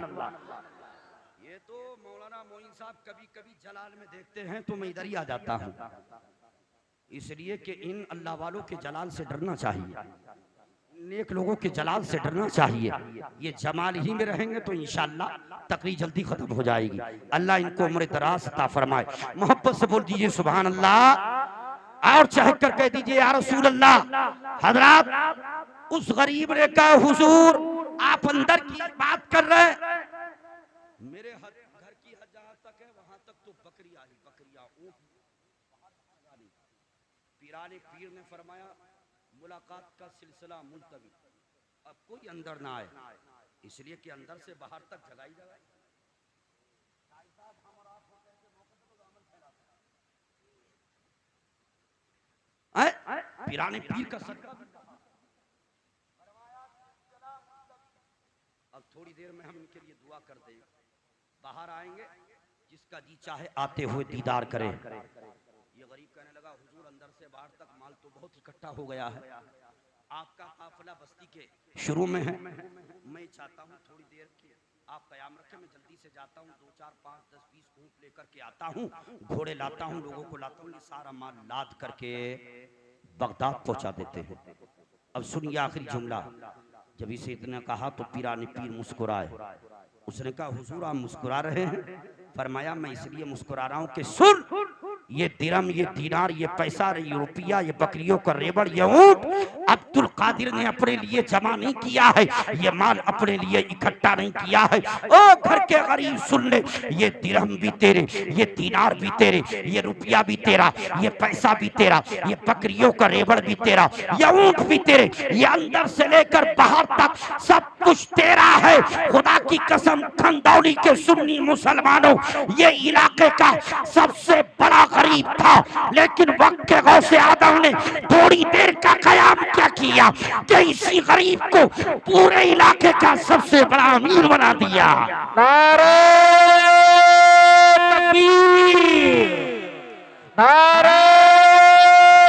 ये तो मौलाना मोइन साहब कभी कभी जलाल में देखते हैं तो मैं इधर ही आ जाता हूँ, इसलिए कि इन अल्लाह वालों के जलाल से डरना चाहिए, नेक लोगों के जलाल से डरना चाहिए। ये जमाल ही में रहेंगे तो इंशाअल्लाह तकरीर जल्दी खत्म हो जाएगी। अल्लाह इनको उम्र दराज अता फरमाए। मोहब्बत से बोल दीजिए सुभान अल्लाह, और चहक कर कह दीजिए या रसूल अल्लाह। हजरात उस गरीब ने कहा हुजूर आप अंदर की बात कर रहे हैं, मेरे घर की हद जहाँ तक है वहां तक तो बकरियां ही बकरियां, ऊंट। पीराने पीर ने फरमाया मुलाकात का सिलसिला मुलतवी, अब कोई अंदर ना आए, इसलिए कि अंदर से बाहर तक जगाई जगाई। पीराने पीर का सदका। अब थोड़ी देर में हम इनके लिए दुआ कर देंगे, बाहर आएंगे, जिसका जी चाहे आते हुए दीदार करे। ये गरीब कहने लगा हुजूर अंदर से बाहर तक माल तो बहुत इकट्ठा हो गया है, आपका काफिला बस्ती के शुरू में है, मैं चाहता हूँ थोड़ी देर की आप कयाम रखें, मैं जल्दी से जाता हूँ, 2, 4, 5, 10, 20 ऊँट लेकर के आता हूँ, घोड़े लाता हूँ, लोगों को लाता हूँ, ये सारा माल लाद करके बगदाद पहुँचा देते हैं। अब सुनिए आखिरी जुमला, जब इसे इतना कहा तो पीराने पीर मुस्कुराए। उसने कहा हुजूर आप मुस्कुरा रहे हैं? फरमाया मैं इसलिए मुस्कुरा रहा हूँ कि सुन, ये दिरहम, ये दीनार, ये पैसा, ये रुपया, ये बकरियों का रेवड़, ये ऊंट अब्दुल कादिर ने अपने लिए जमा नहीं किया है, ये माल अपने लिए इकट्ठा नहीं किया है। ओ घर के गरीब सुन ले, ये दिरहम भी तेरे, ये दीनार भी तेरे, ये रुपया भी तेरा, ये पैसा भी तेरा, ये बकरियों का रेवड़ भी तेरा, ये ऊंट भी तेरे, ये अंदर से लेकर बाहर तक सब कुछ तेरा है। खुदा की कसम खंदौली के सुन्नी मुसलमानों, ये इलाके का सबसे बड़ा गरीब था, लेकिन वक्त के गौसे आदम ने थोड़ी देर का कयाम क्या किया कि इसी गरीब को पूरे इलाके का सबसे बड़ा अमीर बना दिया। नारे तकबीर, नारे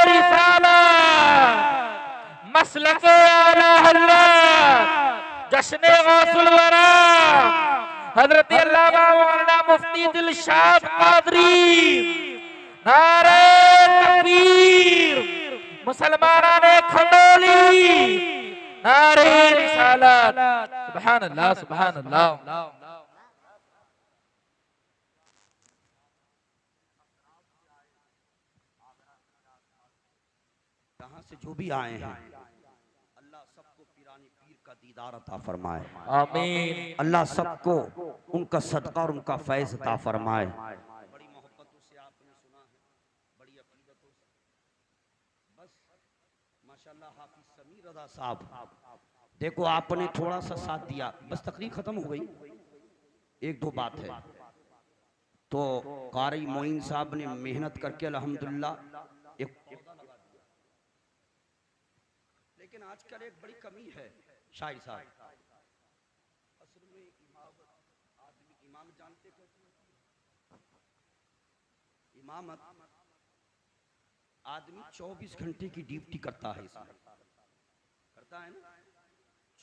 रिसालत, मसलके आला हज़रत जश्न गौसुल वरा हजरत अल्लामा मौलाना मुफ्ती दिलशाद कादरी। नारे तकबीर, मुसलमाना ने खंडोली, नारे रिसालत। सुभान अल्लाह, सुभान अल्लाह। यहाँ से जो भी आए हैं अल्लाह सबको पीरानी पीर का दीदार अता फरमाए, आमीन। अल्लाह सबको उनका सदका और उनका फैज़ अता फरमाए। बड़ी मोहब्बतों से आपने सुना है, बड़ी अकीदतों से रजा साहब, देखो आपने थोड़ा सा साथ दिया, बस तकरीर खत्म हो गई, एक दो बात है। तो कारी मोइन साहब ने मेहनत करके अल्हम्दुलिल्लाह एक पौधा लगा दिया, लेकिन आजकल एक बड़ी कमी है शाहिर साहब, असल में इमाम जानते कैसे इमामत आदमी 24 घंटे की ड्यूटी करता है, इसमें करता है ना,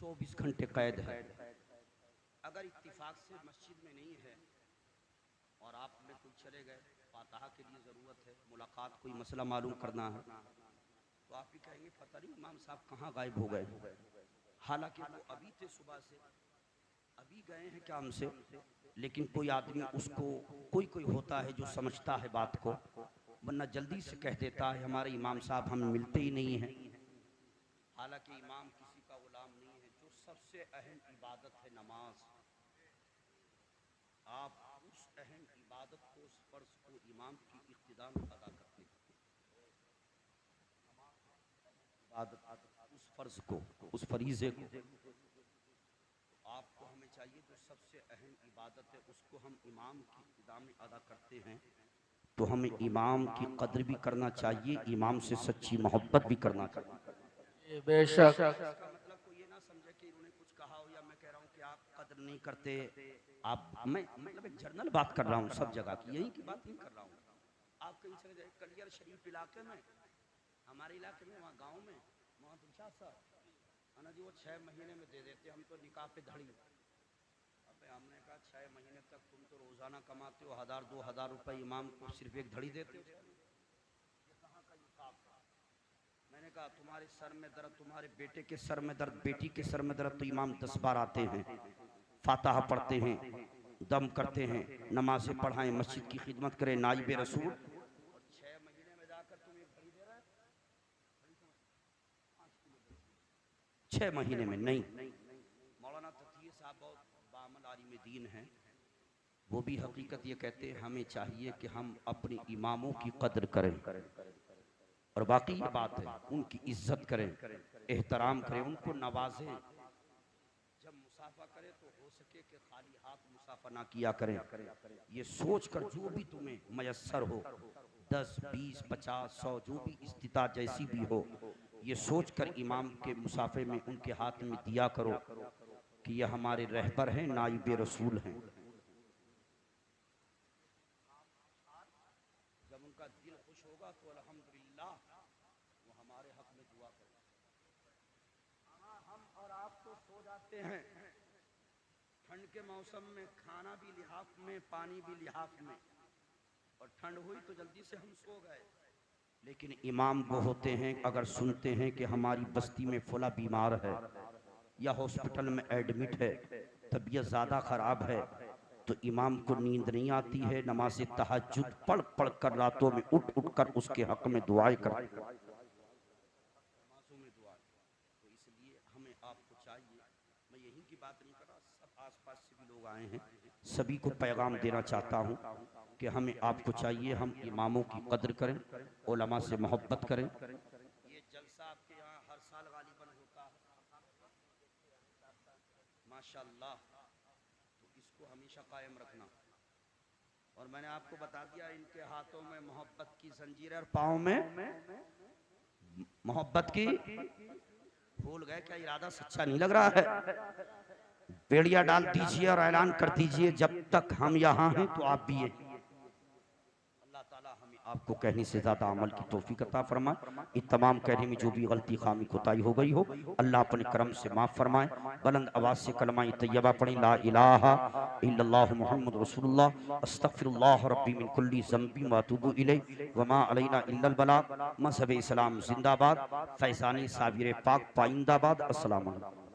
24 घंटे कैद है। अगर इत्तिफाक से मस्जिद में नहीं है और आप में कोई चले गए, फातिहा के लिए ज़रूरत है, मुलाकात कोई मसला मालूम करना है, तो आप भी कहेंगे पता नहीं इमाम साहब कहाँ गायब हो गए। हालांकि वो अभी थे, सुबह से अभी गए हैं काम से, लेकिन कोई आदमी उसको कोई होता है जो समझता है बात को, वरना जल्दी से कह देता है हमारे इमाम साहब हमें मिलते ही नहीं हैं। हालांकि इमाम किसी का गुलाम नहीं है, जो सबसे अहम इबादत है नमाज, आप उस अहम इबादत को, उस फर्ज को इमाम की इक्तिदा में अदा करते हैं। उस फर्ज को, उस फरीज़े को आपको हमें चाहिए, जो सबसे अहम इबादत है उसको हम इमाम की इक्तिदा में अदा करते हैं, तो हमें इमाम की कद्र भी करना चाहिए, इमाम से सच्ची मोहब्बत भी करना चाहिए। बेशक मतलब कोई ये ना समझे कि उन्होंने कुछ कहा हो या मैं कह रहा हूँ कि आप कद्र नहीं करते। आप मैं मतलब एक जनरल बात कर रहा हूँ, सब जगह की यही की बात नहीं कर रहा हूँ। आप कहीं चले जाए कलियर शरीफ इलाके में, हमारे इलाके में, वहाँ गाँव में, वहाँ दिलशाद साहब ना जी वो 6 महीने में दे देते, हम तो निकाह पे धड़ी। अबे हमने कहा 6 महीने तक तुम तो रोजाना कमाते हो 1000-2000 रुपए, इमाम को सिर्फ एक धड़ी देते हो, ये कहाँ का इंसाफ है? मैंने कहा तुम्हारे सर में दर्द, तुम्हारे बेटे के सर में दर्द, बेटी के सर में दर्द, तो इमाम 10 बार आते हैं, फातिहा पढ़ते हैं, दम करते हैं, नमाजें पढ़ाएं, मस्जिद की खिदमत करें, नाइब रसूल, और 6 महीने में जाकर तुम एक घड़ी दे रहे, 6 महीने में नहीं। मौलाना तकीय साहब बहुत बामल आलिम दीन हैं, वो भी हकीकत ये कहते हैं हमें चाहिए कि हम अपने इमामों की कद्र करें, और बाकी ये बात है उनकी इज्जत करें, एहतराम करें, उनको नवाजें। जब मुसाफा करें तो हो सके कि खाली हाथ मुसाफा ना किया करें, ये सोच कर जो भी तुम्हें मयस्सर हो, 10, 20, 50, 100 जो भी इस्तिताअत जैसी भी हो, ये सोच कर इमाम के मुसाफे में उनके हाथ में दिया करो कि ये हमारे रहबर हैं, नाइब रसूल हैं। जब उनका दिल खुश होगा तो अल्हम्दुलिल्लाह वो हमारे हक में दुआ करें। हम और आप तो सो जाते हैं ठंड के मौसम में, खाना भी लिहाफ में, पानी भी लिहाफ में, और ठंड हुई तो जल्दी से हम सो गए। लेकिन इमाम वो होते हैं, अगर सुनते हैं कि हमारी बस्ती में फला बीमार है या हॉस्पिटल में एडमिट है, तबीयत ज़्यादा ख़राब है, तो इमाम को नींद नहीं आती है, नमाज तहज्जुद पढ़ पढ़ कर रातों में उठ उठ कर उसके हक में दुआएं करते हैं। तो इसलिए हमें आपको चाहिए, मैं यही की बात नहीं कर रहा, सब आसपास से भी लोग आए हैं, सभी को पैगाम देना चाहता हूँ कि हमें आपको चाहिए हम इमामों की कद्र करें, उलमा से मोहब्बत करें। ये जलसा आपके यहाँ हर साल गालिबन होता है माशाअल्लाह, तो इसको हमेशा कायम रखना। और मैंने आपको बता दिया इनके हाथों में मोहब्बत की जंजीर और पाँव में मोहब्बत की, भूल गए क्या? इरादा सच्चा नहीं लग रहा है? बेड़िया डाल दीजिए और ऐलान कर दीजिए जब तक हम यहाँ हैं तो आप भी हैं। अल्लाह ताला हमें आपको कहने से ज़्यादा अमल की तौफीक अता फरमाए। इन तमाम कहने में जो भी गलती खामी कोताही हो गई हो, अल्लाह अपने करम से माफ़ फरमाए। बुलंद आवाज़ से कलमा तैयबा पढ़ी, ला इलाहा इल्लल्लाह मुहम्मद रसूलुल्लाह अस्तगफिरुल्लाह रब्बी मिन कुल्ली ज़ंबी व अतूबु इलैहि व मा अलैना इल्लल बलाग। मज़हब इस्लाम जिंदाबाद, फैज़ानी साबिर पाक पाइंदाबाद। अस्सलाम वालेकुम।